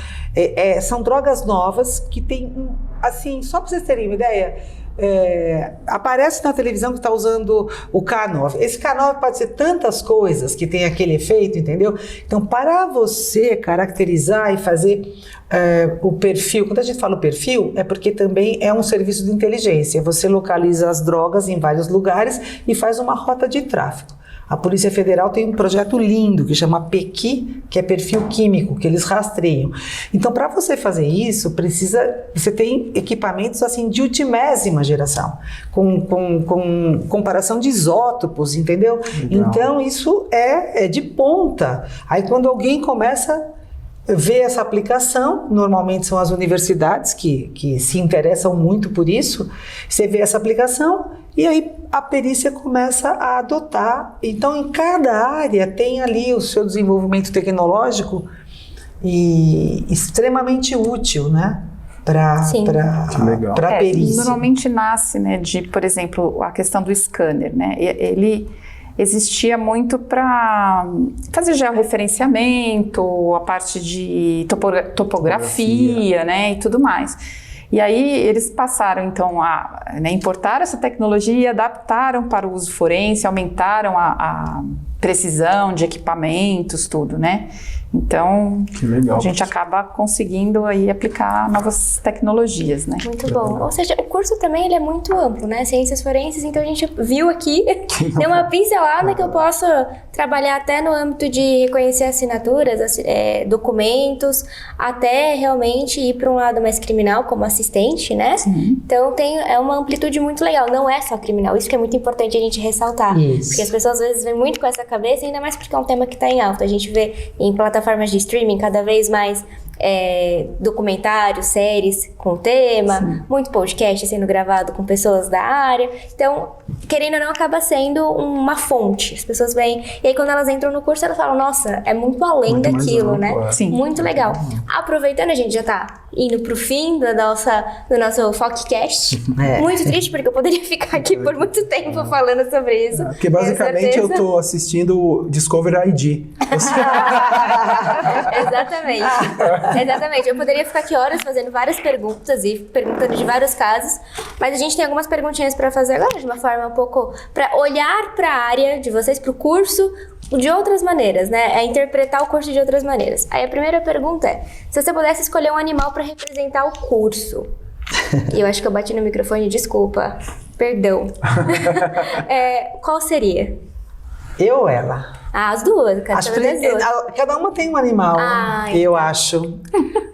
são drogas novas que tem, assim, só para vocês terem uma ideia, aparece na televisão que está usando o K9. Esse K9 pode ser tantas coisas que tem aquele efeito, entendeu? Então, para você caracterizar e fazer o perfil, quando a gente fala o perfil, é porque também é um serviço de inteligência. Você localiza as drogas em vários lugares e faz uma rota de tráfico. A Polícia Federal tem um projeto lindo que chama PEQI, que é perfil químico, que eles rastreiam. Então, para você fazer isso, você tem equipamentos assim de ultimésima geração, com comparação de isótopos, entendeu? Legal. Então, isso é de ponta. Aí, quando alguém começa a ver essa aplicação, normalmente são as universidades que se interessam muito por isso, você vê essa aplicação e aí a perícia começa a adotar. Então, em cada área tem ali o seu desenvolvimento tecnológico e extremamente útil, né? Para a perícia. Normalmente nasce, né, por exemplo, a questão do scanner, né? Ele existia muito para fazer georreferenciamento, a parte de topografia, né, e tudo mais. E aí eles passaram então a importar essa tecnologia e adaptaram para o uso forense, aumentaram a precisão de equipamentos, tudo, né? Então, a gente acaba conseguindo aí aplicar novas tecnologias, né? Muito bom. Ou seja, o curso também ele é muito amplo, né? Ciências forenses, então a gente viu aqui, deu uma pincelada que eu posso trabalhar até no âmbito de reconhecer assinaturas, documentos, até realmente ir para um lado mais criminal, como assistente, né? Sim. Então é uma amplitude muito legal, não é só criminal, isso que é muito importante a gente ressaltar. Isso. Porque as pessoas às vezes vêm muito com essa cabeça, ainda mais porque é um tema que está em alta. A gente vê em plataformas de streaming cada vez mais documentários, séries com o tema, sim, muito podcast sendo gravado com pessoas da área. Então, querendo ou não, acaba sendo uma fonte. As pessoas vêm, e aí quando elas entram no curso, elas falam, nossa, é muito além muito daquilo, né? Sim. Muito legal. Aproveitando, a gente já tá indo pro fim do nosso Foccast. Muito triste, porque eu poderia ficar aqui por muito tempo falando sobre isso. Porque basicamente eu tô assistindo Discovery ID. Exatamente. Eu poderia ficar aqui horas fazendo várias perguntas e perguntando de vários casos, mas a gente tem algumas perguntinhas para fazer agora, de uma forma um pouco para olhar para a área de vocês, para o curso, de outras maneiras, né? É interpretar o curso de outras maneiras. Aí a primeira pergunta é: se você pudesse escolher um animal para representar o curso? E eu acho que eu bati no microfone, desculpa. Perdão. Qual seria? Eu ou ela? As duas, cada uma tem um animal, eu acho.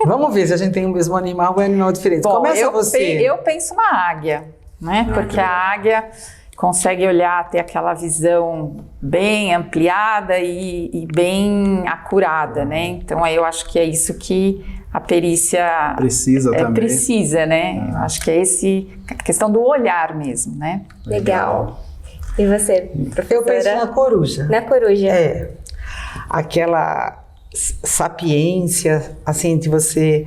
Vamos ver se a gente tem o mesmo animal ou é um animal diferente. Bom, Começa você. Eu penso na águia, né? Porque a águia consegue olhar, ter aquela visão bem ampliada e bem acurada, né? Então aí eu acho que é isso que a perícia precisa também. Precisa, né? Acho que é a questão do olhar mesmo, né? Legal. E você, professora? Eu penso na coruja. Na coruja. Aquela sapiência, assim, de você...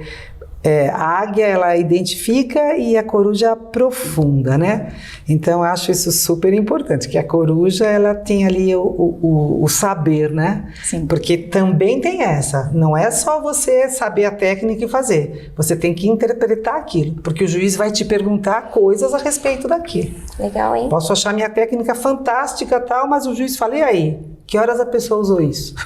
a águia, ela identifica e a coruja aprofunda, né? Então, eu acho isso super importante, que a coruja, ela tem ali o saber, né? Sim. Porque também tem essa, não é só você saber a técnica e fazer, você tem que interpretar aquilo, porque o juiz vai te perguntar coisas a respeito daquilo. Legal, hein? Posso achar minha técnica fantástica e tal, mas o juiz fala, e aí? Que horas a pessoa usou isso?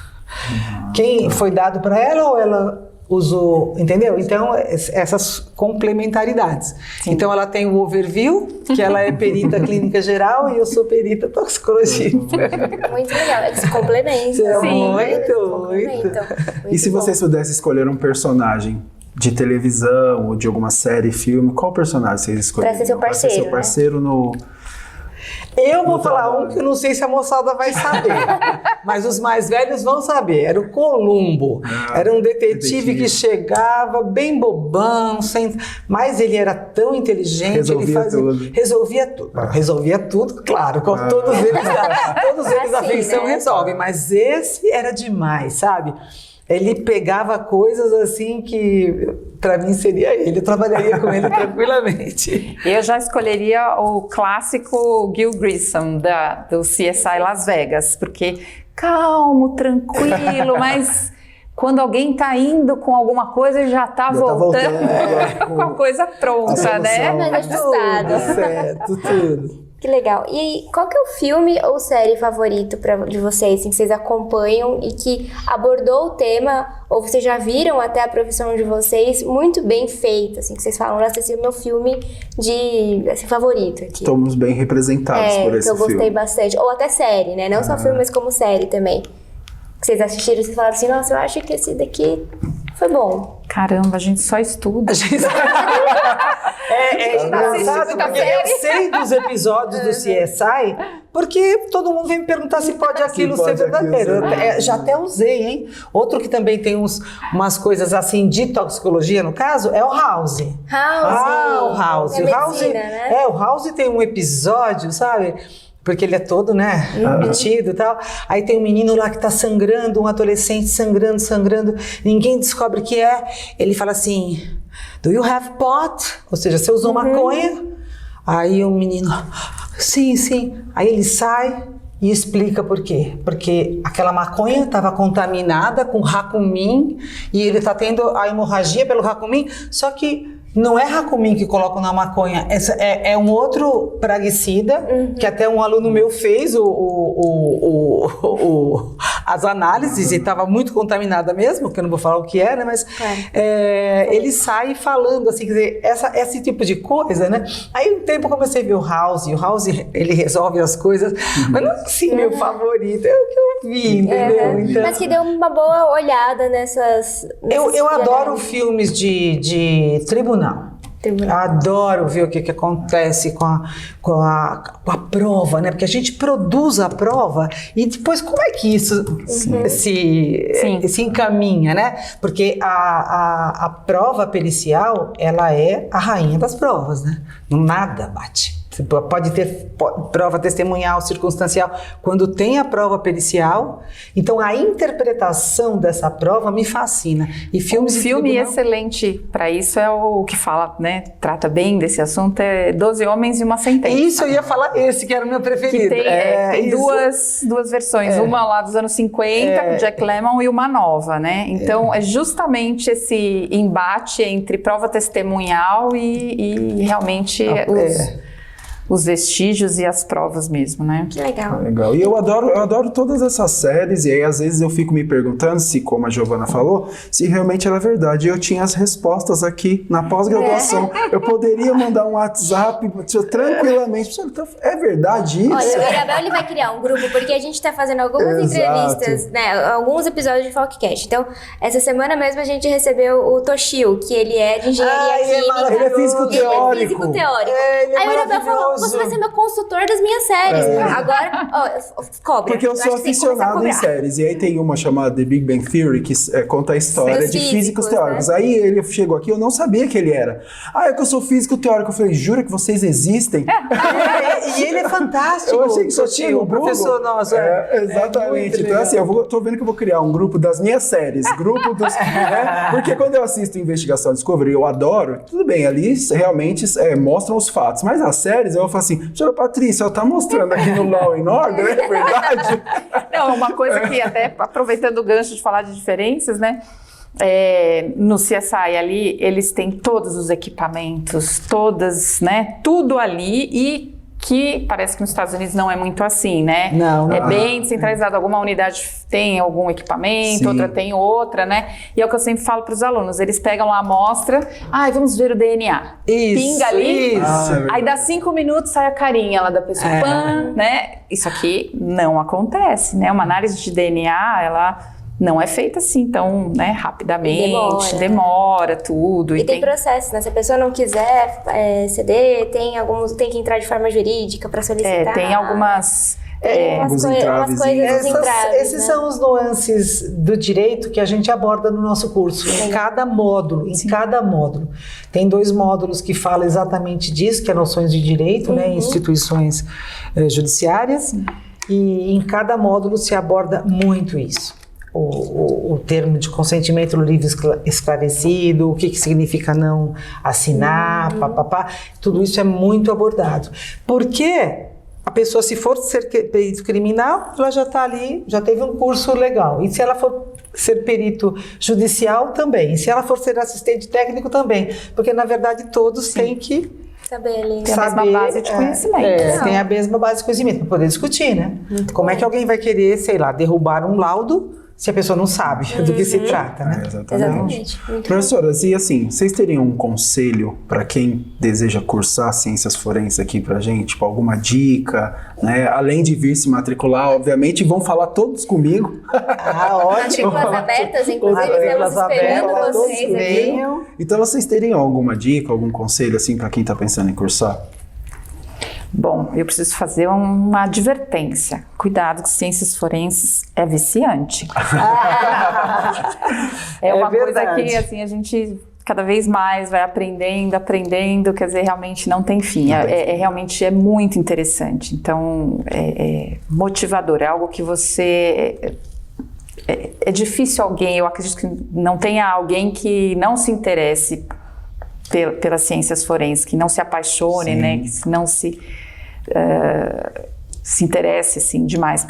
Quem foi dado para ela ou ela... usou, entendeu? Então, essas complementaridades. Sim. Então, ela tem o overview, que ela é perita clínica geral e eu sou perita toxicologista. Muito legal, eles se complementam. Muito. E se vocês pudessem escolher um personagem de televisão ou de alguma série, filme, qual personagem vocês escolheriam? Pra ser seu parceiro, pra ser seu parceiro, né? Eu vou falar um que eu não sei se a moçada vai saber, mas os mais velhos vão saber. Era o Columbo. Era um detetive que chegava bem bobão, mas ele era tão inteligente. Resolvia tudo, claro. Todos eles a ficção resolvem, mas esse era demais, sabe? Ele pegava coisas assim que, para mim, seria ele. Eu trabalharia com ele tranquilamente. Eu já escolheria o clássico Gil Grissom, do CSI Las Vegas, porque calmo, tranquilo, mas quando alguém está indo com alguma coisa, ele já está voltando com a coisa pronta, né? Mais ajustado. Certo, tudo. Que legal. E aí, qual que é o filme ou série favorito de vocês, assim, que vocês acompanham e que abordou o tema, ou vocês já viram até a profissão de vocês muito bem feita, assim, que vocês falam, nossa, esse é o meu filme favorito aqui. Estamos bem representados por esse filme. Que eu gostei bastante. Ou até série, né? Não só filme, mas como série também. Que vocês assistiram e vocês falaram assim, nossa, eu acho que esse daqui foi bom. Caramba, a gente só estuda. É engraçado, porque eu sei dos episódios do CSI, porque todo mundo vem me perguntar se pode aquilo ser verdadeiro. Já até usei, hein? Outro que também tem umas coisas assim de toxicologia, no caso, é o House. O House. É medicina, né? O House tem um episódio, sabe? Porque ele é todo, né, metido e tal. Aí tem um menino lá que tá sangrando, um adolescente sangrando. Ninguém descobre o que é. Ele fala assim, do you have pot? Ou seja, você usou maconha? Aí o menino, sim. Aí ele sai e explica por quê. Porque aquela maconha estava contaminada com racumim e ele tá tendo a hemorragia pelo racumim, só que não é racumim que colocam na maconha, é um outro praguicida, que até um aluno meu fez as análises e estava muito contaminada mesmo, que eu não vou falar o que era, mas ele sai falando assim, quer dizer, esse tipo de coisa, né? Aí um tempo eu comecei a ver o House ele resolve as coisas, mas não assim, meu favorito, é o que eu vi, entendeu? Então, mas que deu uma boa olhada nessas eu adoro filmes de tribunal. Adoro ver o que acontece com a prova, né? Porque a gente produz a prova e depois como é que isso se encaminha, né? Porque a prova pericial, ela é a rainha das provas, né? Nada bate. Pode ter prova testemunhal, circunstancial, quando tem a prova pericial. Então, a interpretação dessa prova me fascina. E filmes Um filme excelente para isso é o que fala, né? Trata bem desse assunto, é 12 Homens e uma Sentença. Isso, eu ia falar esse, que era o meu preferido. Que tem duas versões, uma lá dos anos 50, com Jack Lemmon, e uma nova, né? Então, é justamente esse embate entre prova testemunhal e realmente os vestígios e as provas mesmo, né? Que legal. Legal. E eu adoro todas essas séries, e aí às vezes eu fico me perguntando se, como a Giovana falou, se realmente era verdade. Eu tinha as respostas aqui na pós-graduação. Eu poderia mandar um WhatsApp tranquilamente. É verdade isso? Olha, o Gabriel ele vai criar um grupo, porque a gente está fazendo algumas entrevistas, né? Alguns episódios de Folkcast. Então, essa semana mesmo a gente recebeu o Toshio, que ele é de engenharia química. Ele é físico teórico. Ele é físico teórico. Aí o Gabriel falou, você vai ser meu consultor das minhas séries. Agora, cobre. Porque eu sou aficionado em séries. E aí tem uma chamada The Big Bang Theory, que conta a história de físicos teóricos. Né? Aí ele chegou aqui, eu não sabia que ele era. É que eu sou físico teórico. Eu falei, jura que vocês existem? E ele é fantástico. Eu achei que só tinha no professor nosso. Exatamente. Então assim, tô vendo que eu vou criar um grupo das minhas séries. Grupo dos... Porque quando eu assisto Investigação Discovery, eu adoro. Tudo bem, ali realmente mostram os fatos. Mas as séries, eu falo assim, senhora Patrícia, ela tá mostrando aqui no Law and Order, é verdade? Não, uma coisa que até, aproveitando o gancho de falar de diferenças, né? No CSI ali, eles têm todos os equipamentos, tudo ali, e que parece que nos Estados Unidos não é muito assim, né? Não. É bem descentralizado. Alguma unidade tem algum equipamento, outra tem outra, né? E é o que eu sempre falo para os alunos. Eles pegam lá a amostra, vamos ver o DNA. Pinga ali, aí dá 5 minutos, sai a carinha lá da pessoa, né? Isso aqui não acontece, né? Uma análise de DNA, ela não é feita assim, então, né, rapidamente, demora tudo. E tem processo, né? Se a pessoa não quiser ceder, tem que entrar de forma jurídica para solicitar. Tem algumas... umas coisas entraves, esses são os nuances do direito que a gente aborda no nosso curso, em cada módulo. Tem 2 módulos que falam exatamente disso, que é noções de direito, né, em instituições judiciárias, e em cada módulo se aborda muito isso. O termo de consentimento livre esclarecido, o que significa não assinar, tudo isso é muito abordado. Porque a pessoa, se for ser perito criminal, ela já está ali, já teve um curso legal. E se ela for ser perito judicial, também. E se ela for ser assistente técnico, também. Porque, na verdade, todos têm que saber ali. Tem a mesma base de conhecimento. Tem a mesma base de conhecimento para poder discutir, né? Como é que alguém vai querer, sei lá, derrubar um laudo se a pessoa não sabe do que se trata, né? Exatamente. Professoras, e assim, vocês teriam um conselho para quem deseja cursar ciências forenses aqui pra gente? Tipo, alguma dica, né? Além de vir se matricular, obviamente, vão falar todos comigo. Ótimo. Matrículas abertas, inclusive, estamos esperando vocês aqui. Então, vocês teriam alguma dica, algum conselho, assim, para quem tá pensando em cursar? Bom, eu preciso fazer uma advertência. Cuidado que ciências forenses é viciante. É uma coisa que assim, a gente cada vez mais vai aprendendo, quer dizer, realmente não tem fim. Realmente é muito interessante. Então, é motivador, é algo que você... É difícil alguém, eu acredito que não tenha alguém que não se interesse pelas ciências forenses, que não se apaixone, né, que não se interesse assim, demais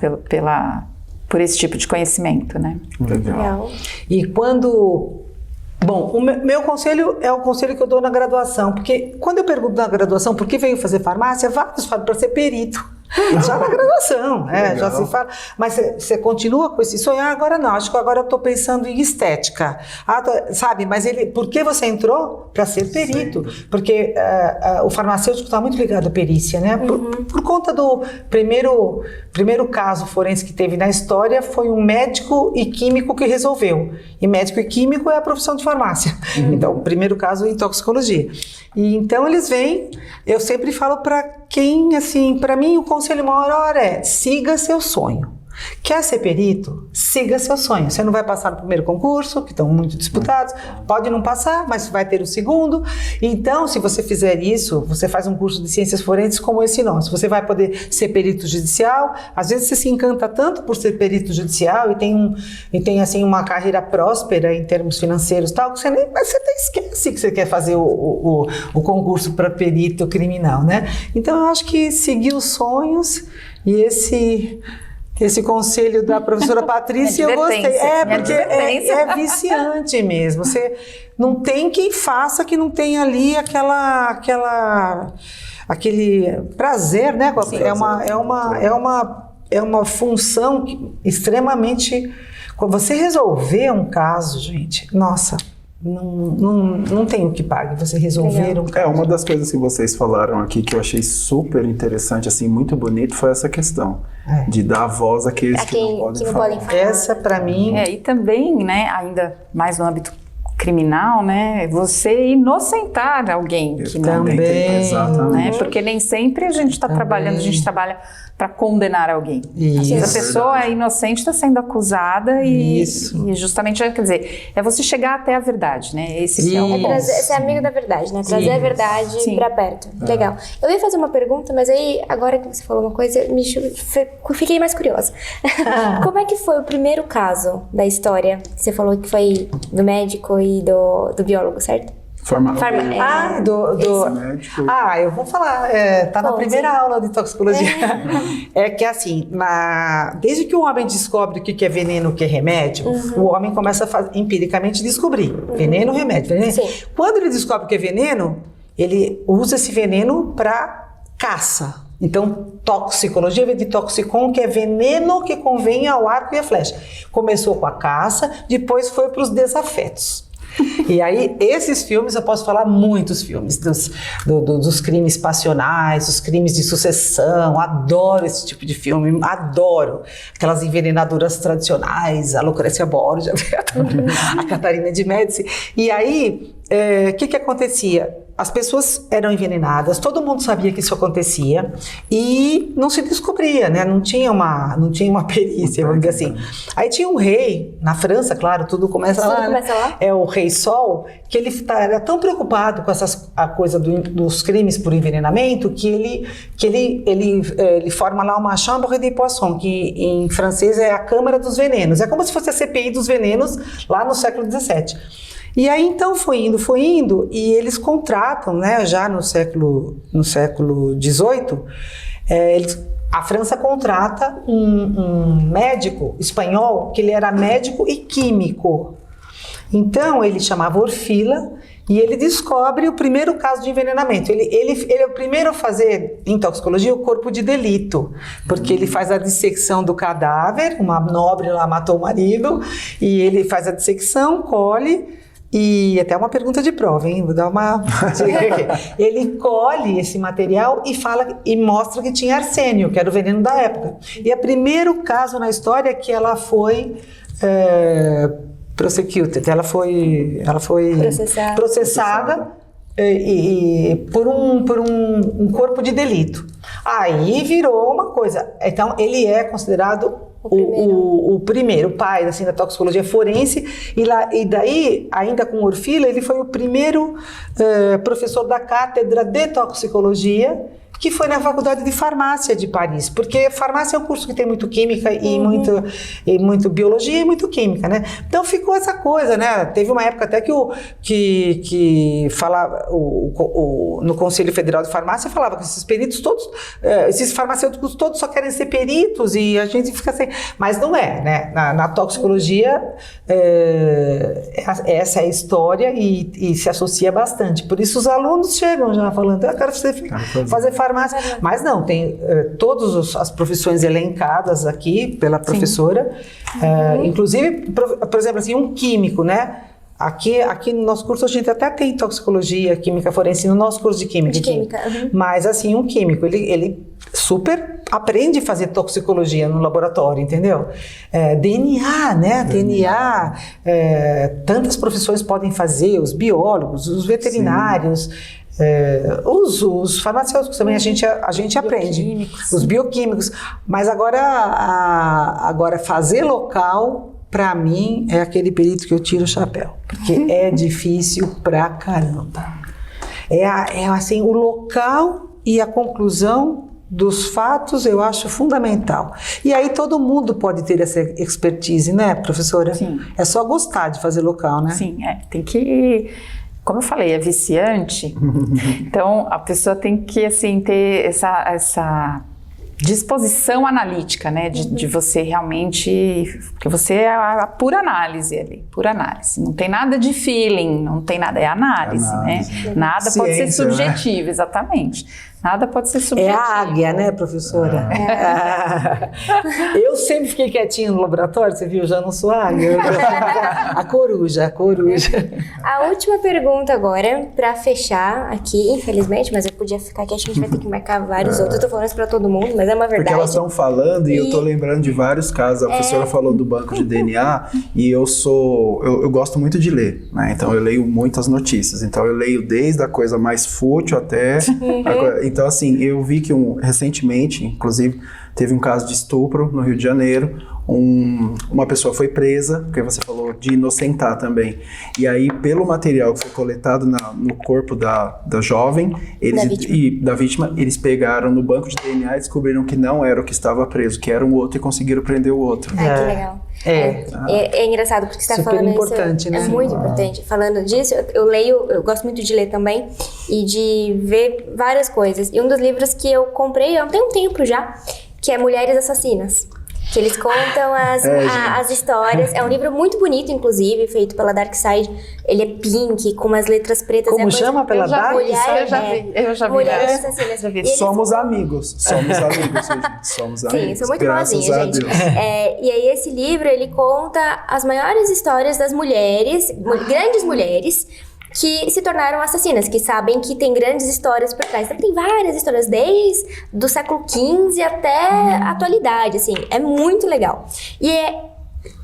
por esse tipo de conhecimento, né? Legal. E quando... Bom, o meu conselho é o conselho que eu dou na graduação, porque quando eu pergunto na graduação por que veio fazer farmácia, vários falam para ser perito. Já na graduação, já se fala. Mas você continua com esse sonho? Agora não, acho que agora eu estou pensando em estética. Sabe, mas por que você entrou? Para ser perito. Porque o farmacêutico está muito ligado à perícia, né? Por conta do primeiro caso forense que teve na história, foi um médico e químico que resolveu. E médico e químico é a profissão de farmácia. Então, o primeiro caso em toxicologia. E então eles vêm, eu sempre falo para quem, assim, para mim o conselho maior é siga seu sonho. Quer ser perito? Siga seu sonho. Você não vai passar no primeiro concurso, que estão muito disputados, pode não passar, mas vai ter o segundo. Então, se você fizer isso, você faz um curso de ciências forenses como esse nosso. Você vai poder ser perito judicial. Às vezes você se encanta tanto por ser perito judicial e tem assim, uma carreira próspera em termos financeiros, tal, que você até esquece que você quer fazer o concurso para perito criminal, né? Então, eu acho que seguir os sonhos e esse conselho da professora Patrícia eu gostei. Porque é viciante mesmo. Você não tem quem faça que não tenha ali aquele prazer, né? Sim, é uma função extremamente... Quando você resolver um caso, gente, nossa... Não tem o que pague, você resolver um caso. Uma das coisas que vocês falaram aqui que eu achei super interessante, assim, muito bonito, foi essa questão de dar voz àqueles que não podem falar. Essa, para mim... E também, né, ainda mais no âmbito criminal, né, você inocentar alguém que não também, exatamente. Né, porque nem sempre a gente está trabalhando, a gente trabalha para condenar alguém. Isso. A pessoa é inocente, está sendo acusada e justamente, quer dizer, é você chegar até a verdade, né? Esse que é o ser amigo da verdade, né? Trazer a verdade para perto. Legal. Eu ia fazer uma pergunta, mas aí, agora que você falou uma coisa, fiquei mais curiosa. Como é que foi o primeiro caso da história? Você falou que foi do médico e do biólogo, certo? Eu vou falar, tá na primeira aula de toxicologia. É que assim, desde que o homem descobre o que é veneno, o que é remédio, o homem começa a empiricamente descobrir veneno, remédio. Quando ele descobre o que é veneno, ele usa esse veneno para caça. Então, toxicologia vem de toxicon, que é veneno que convém ao arco e à flecha. Começou com a caça, depois foi para os desafetos. E aí, esses filmes, eu posso falar muitos filmes, dos crimes passionais, dos crimes de sucessão, adoro esse tipo de filme, adoro aquelas envenenadoras tradicionais, a Lucrécia Borgia, a Catarina de Médici. E aí, o que acontecia? As pessoas eram envenenadas, todo mundo sabia que isso acontecia e não se descobria, né? Não tinha uma perícia, vamos dizer assim. Aí tinha um rei, na França, claro, tudo começa lá. É o rei Sol, que ele era tão preocupado com a coisa dos crimes por envenenamento que ele forma lá uma chambre des poissons, que em francês é a Câmara dos Venenos. É como se fosse a CPI dos venenos lá no século XVII. E aí então foi indo, e eles contratam, né, já no século XVIII, a França contrata um médico espanhol, que ele era médico e químico. Então ele chamava Orfila, e ele descobre o primeiro caso de envenenamento. Ele é o primeiro a fazer, em toxicologia, o corpo de delito, porque ele faz a dissecção do cadáver, uma nobre lá matou o marido, e ele faz a dissecção, colhe. E até uma pergunta de prova, hein? Vou dar uma... Ele colhe esse material e mostra que tinha arsênio, que era o veneno da época. E é o primeiro caso na história que ela foi prosecuted, ela foi processada por um corpo de delito. Aí virou uma coisa. Então, ele é considerado o primeiro pai assim, da toxicologia forense, e daí, ainda com Orfila, ele foi o primeiro professor da cátedra de toxicologia, que foi na Faculdade de Farmácia de Paris, porque farmácia é um curso que tem muito química e muito biologia e muito química, né? Então ficou essa coisa, né? Teve uma época até que falava, no Conselho Federal de Farmácia falava que esses peritos todos, esses farmacêuticos todos só querem ser peritos, e a gente fica assim, mas não é, né? Na toxicologia, essa é a história e se associa bastante. Por isso os alunos chegam já falando, eu quero fazer farmácia. Mas não, tem todas as profissões elencadas aqui pela professora, inclusive, por exemplo, assim, um químico, né? Aqui no nosso curso a gente até tem toxicologia, química forense no nosso curso de química. Mas assim, um químico, ele super aprende a fazer toxicologia no laboratório, entendeu? DNA, né? DNA, tantas profissões podem fazer, os biólogos, os veterinários, Os farmacêuticos também a gente aprende, Bioquímicos. os bioquímicos, mas agora fazer local, para mim, é aquele perito que eu tiro o chapéu, porque é difícil pra caramba. É assim, o local e a conclusão dos fatos eu acho fundamental. E aí todo mundo pode ter essa expertise, né, professora? Sim. É só gostar de fazer local, né? Sim, tem que... Como eu falei, é viciante. Então, a pessoa tem que, assim, ter essa disposição analítica, né? De você realmente... Porque você é a pura análise ali, pura análise. Não tem nada de feeling, não tem nada, é análise, né? Nada pode ser Ciência, subjetivo, exatamente. Nada pode ser É subjetivo. a águia, né, professora? Eu sempre fiquei quietinha no laboratório, você viu? Já não sou águia. A coruja. A última pergunta agora, pra fechar aqui, infelizmente, mas eu podia ficar aqui, acho que a gente vai ter que marcar vários outros. Eu tô falando isso pra todo mundo, mas é uma verdade. Porque elas estão falando e eu tô lembrando de vários casos. A professora falou do banco de DNA e eu gosto muito de ler, né? Então eu leio muitas notícias. Então eu leio desde a coisa mais fútil até... Então assim, eu vi que recentemente, inclusive, teve um caso de estupro no Rio de Janeiro. Uma pessoa foi presa, porque você falou de inocentar também. E aí, pelo material que foi coletado no corpo da jovem da vítima, eles pegaram no banco de DNA e descobriram que não era o que estava preso, que era um outro, e conseguiram prender o outro. Ai, que legal. É engraçado porque você está Super falando importante, isso. né? É muito importante. Falando disso, eu gosto muito de ler também e de ver várias coisas. E um dos livros que eu comprei, tem um tempo já, que é Mulheres Assassinas. Que eles contam as histórias. É um livro muito bonito, inclusive, feito pela Dark Side. Ele é pink, com umas letras pretas. Como chama pela Dark Side? Eu já vi. Mulheres Assassinas. Já vi. Somos amigos, gente. Somos amigos. Sim, sou muito Graças boazinha, a gente. Deus. E aí esse livro, ele conta as maiores histórias das mulheres, grandes mulheres, que se tornaram assassinas, que sabem que tem grandes histórias por trás. Então tem várias histórias, desde do século XV até a atualidade, assim, é muito legal.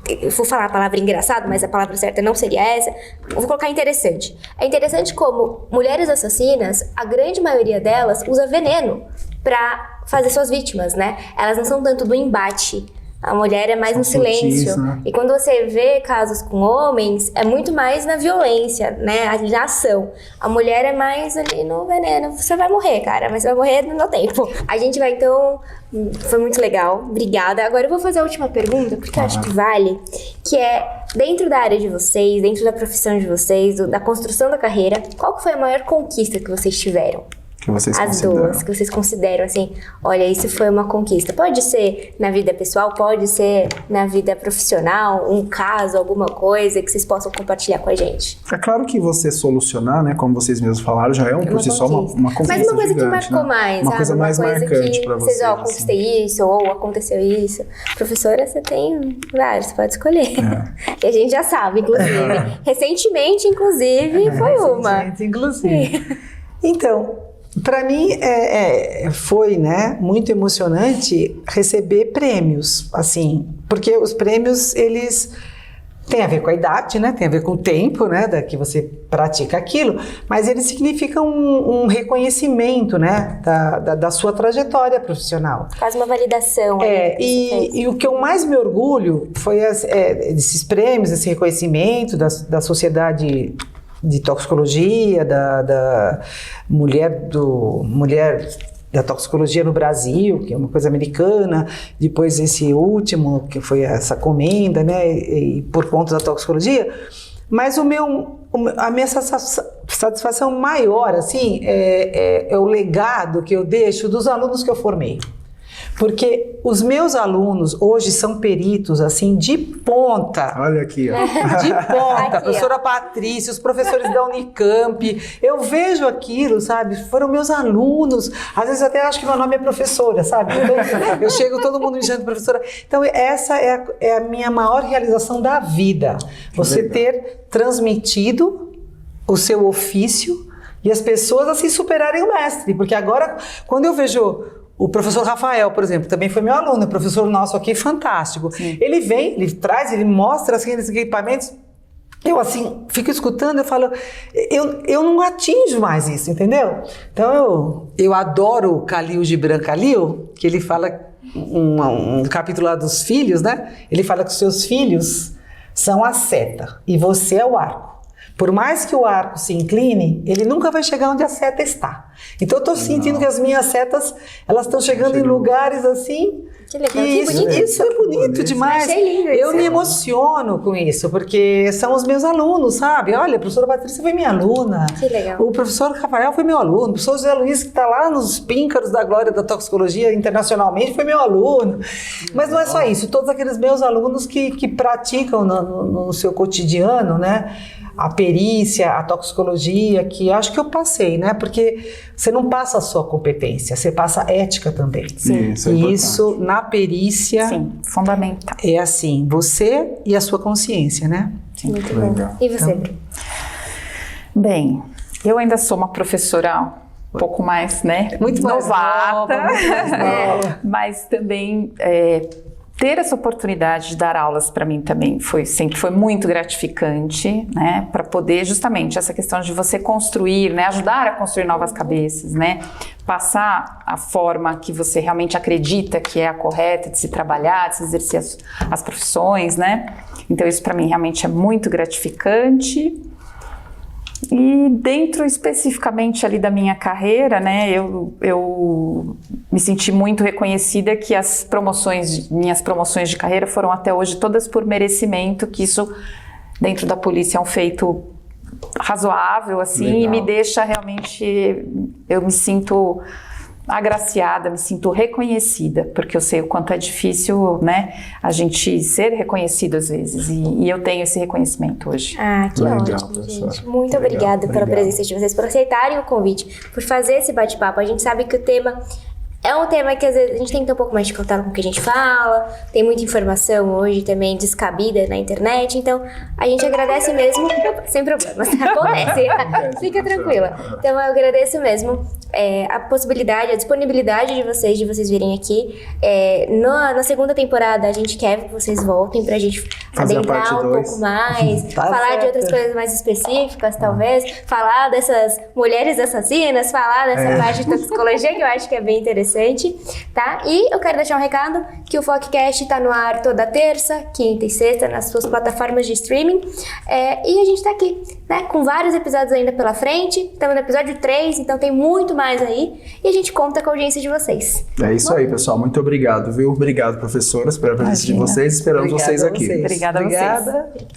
Eu vou falar a palavra engraçado, mas a palavra certa não seria essa, eu vou colocar interessante. É interessante como mulheres assassinas, a grande maioria delas usa veneno pra fazer suas vítimas, né? Elas não são tanto do embate. A mulher é mais no silêncio. Né? E quando você vê casos com homens, é muito mais na violência, né? Na ação. A mulher é mais ali no veneno. Você vai morrer, cara, mas você vai morrer no meu tempo. A gente vai, então... Foi muito legal. Obrigada. Agora eu vou fazer a última pergunta, porque eu acho que vale. Que é, dentro da área de vocês, dentro da profissão de vocês, da construção da carreira, qual que foi a maior conquista que vocês tiveram? Que vocês As consideram. duas, que vocês consideram assim, olha, isso foi uma conquista. Pode ser na vida pessoal, pode ser na vida profissional, um caso, alguma coisa que vocês possam compartilhar com a gente. É claro que você solucionar, né, como vocês mesmos falaram, já é por si só uma conquista. Mas uma coisa gigante, que marcou né? mais, uma sabe? coisa mais marcante para vocês. Vocês, conquistei isso, ou aconteceu isso. Professora, você tem vários, você pode escolher. E a gente já sabe, inclusive. Recentemente, inclusive, foi uma. Inclusive. Então... Para mim foi, né, muito emocionante receber prêmios, assim, porque os prêmios, eles têm a ver com a idade, né, tem a ver com o tempo, né, que você pratica aquilo, mas eles significam um reconhecimento, né, da sua trajetória profissional. Faz uma validação. E o que eu mais me orgulho foi esses prêmios, esse reconhecimento da sociedade de toxicologia, da mulher da toxicologia no Brasil, que é uma coisa americana, depois esse último, que foi essa comenda, né, e por conta da toxicologia, mas a minha satisfação maior, assim, é o legado que eu deixo dos alunos que eu formei. Porque os meus alunos hoje são peritos, assim, de ponta. Olha aqui, ó. De ponta. Aqui, a professora Patrícia, os professores da Unicamp. Eu vejo aquilo, sabe? Foram meus alunos. Às vezes até acho que meu nome é professora, sabe? Então, eu chego, todo mundo me chamando de professora. Então, essa é a minha maior realização da vida. Você ter transmitido o seu ofício e as pessoas, assim, superarem o mestre. Porque agora, quando eu vejo... O professor Rafael, por exemplo, também foi meu aluno, professor nosso aqui, fantástico. Sim. Ele vem, ele traz, ele mostra assim, esses equipamentos. eu assim, fico escutando, eu falo, eu não atinjo mais isso, entendeu? Então eu adoro Khalil Gibran Khalil, que ele fala um capítulo lá dos filhos, né? Ele fala que os seus filhos são a seta e você é o arco. Por mais que o arco se incline, ele nunca vai chegar onde a seta está. Então eu estou sentindo que as minhas setas, elas estão chegando em lugares assim... Que legal, que bonito. Isso é bonito demais. Achei lindo Eu isso. me emociono com isso, porque são os meus alunos, sabe? Olha, a professora Patrícia foi minha aluna. Que legal. O professor Rafael foi meu aluno. O professor José Luiz, que está lá nos píncaros da glória da toxicologia internacionalmente, foi meu aluno. Mas não é só isso. Todos aqueles meus alunos que praticam no seu cotidiano, né? A perícia, a toxicologia, que acho que eu passei, né? Porque você não passa só competência, você passa ética também. Sim, isso é E importante. isso, na perícia, Sim, fundamental. é assim, você e a sua consciência, né? Muito Legal. bom. E você, Bruno? Bem, eu ainda sou uma professora um pouco mais, né, Muito mais novata, nova, muito mais nova. mas também ter essa oportunidade de dar aulas para mim também sempre foi muito gratificante, né, para poder justamente essa questão de você construir, né, ajudar a construir novas cabeças, né, passar a forma que você realmente acredita que é a correta de se trabalhar, de se exercer as profissões, né. Então isso para mim realmente é muito gratificante. E dentro especificamente ali da minha carreira, né, eu me senti muito reconhecida que minhas promoções de carreira foram até hoje todas por merecimento, que isso dentro da polícia é um feito razoável, assim, Legal. e me deixa realmente, eu me sinto agraciada, me sinto reconhecida, porque eu sei o quanto é difícil, né, a gente ser reconhecido às vezes, e eu tenho esse reconhecimento hoje. Ah, que Legal, ótimo, professora. gente. Muito Legal, obrigada pela obrigado. presença de vocês, por aceitarem o convite, por fazer esse bate-papo. A gente sabe que o tema é um tema que às vezes a gente tem que ter um pouco mais de contato com o que a gente fala, tem muita informação hoje também descabida na internet, então a gente agradece mesmo, sem problemas, acontece, fica tranquila. Então eu agradeço mesmo a possibilidade, a disponibilidade de vocês virem aqui. Na segunda temporada a gente quer que vocês voltem pra gente Fazer a adentrar parte um 2. pouco mais, Tá falar de certo. outras coisas mais específicas, talvez, falar dessas mulheres assassinas, falar dessa parte de toxicologia que eu acho que é bem interessante, tá? E eu quero deixar um recado que o Foccast tá no ar toda terça, quinta e sexta nas suas plataformas de streaming, e a gente tá aqui, né, com vários episódios ainda pela frente, estamos no episódio 3, então tem muito mais aí, e a gente conta com a audiência de vocês. É isso aí, pessoal. Muito obrigado, viu? Obrigado, professoras, pela presença de Imagina. vocês. Esperamos Obrigada vocês a aqui. vocês. Obrigada a vocês. Obrigada.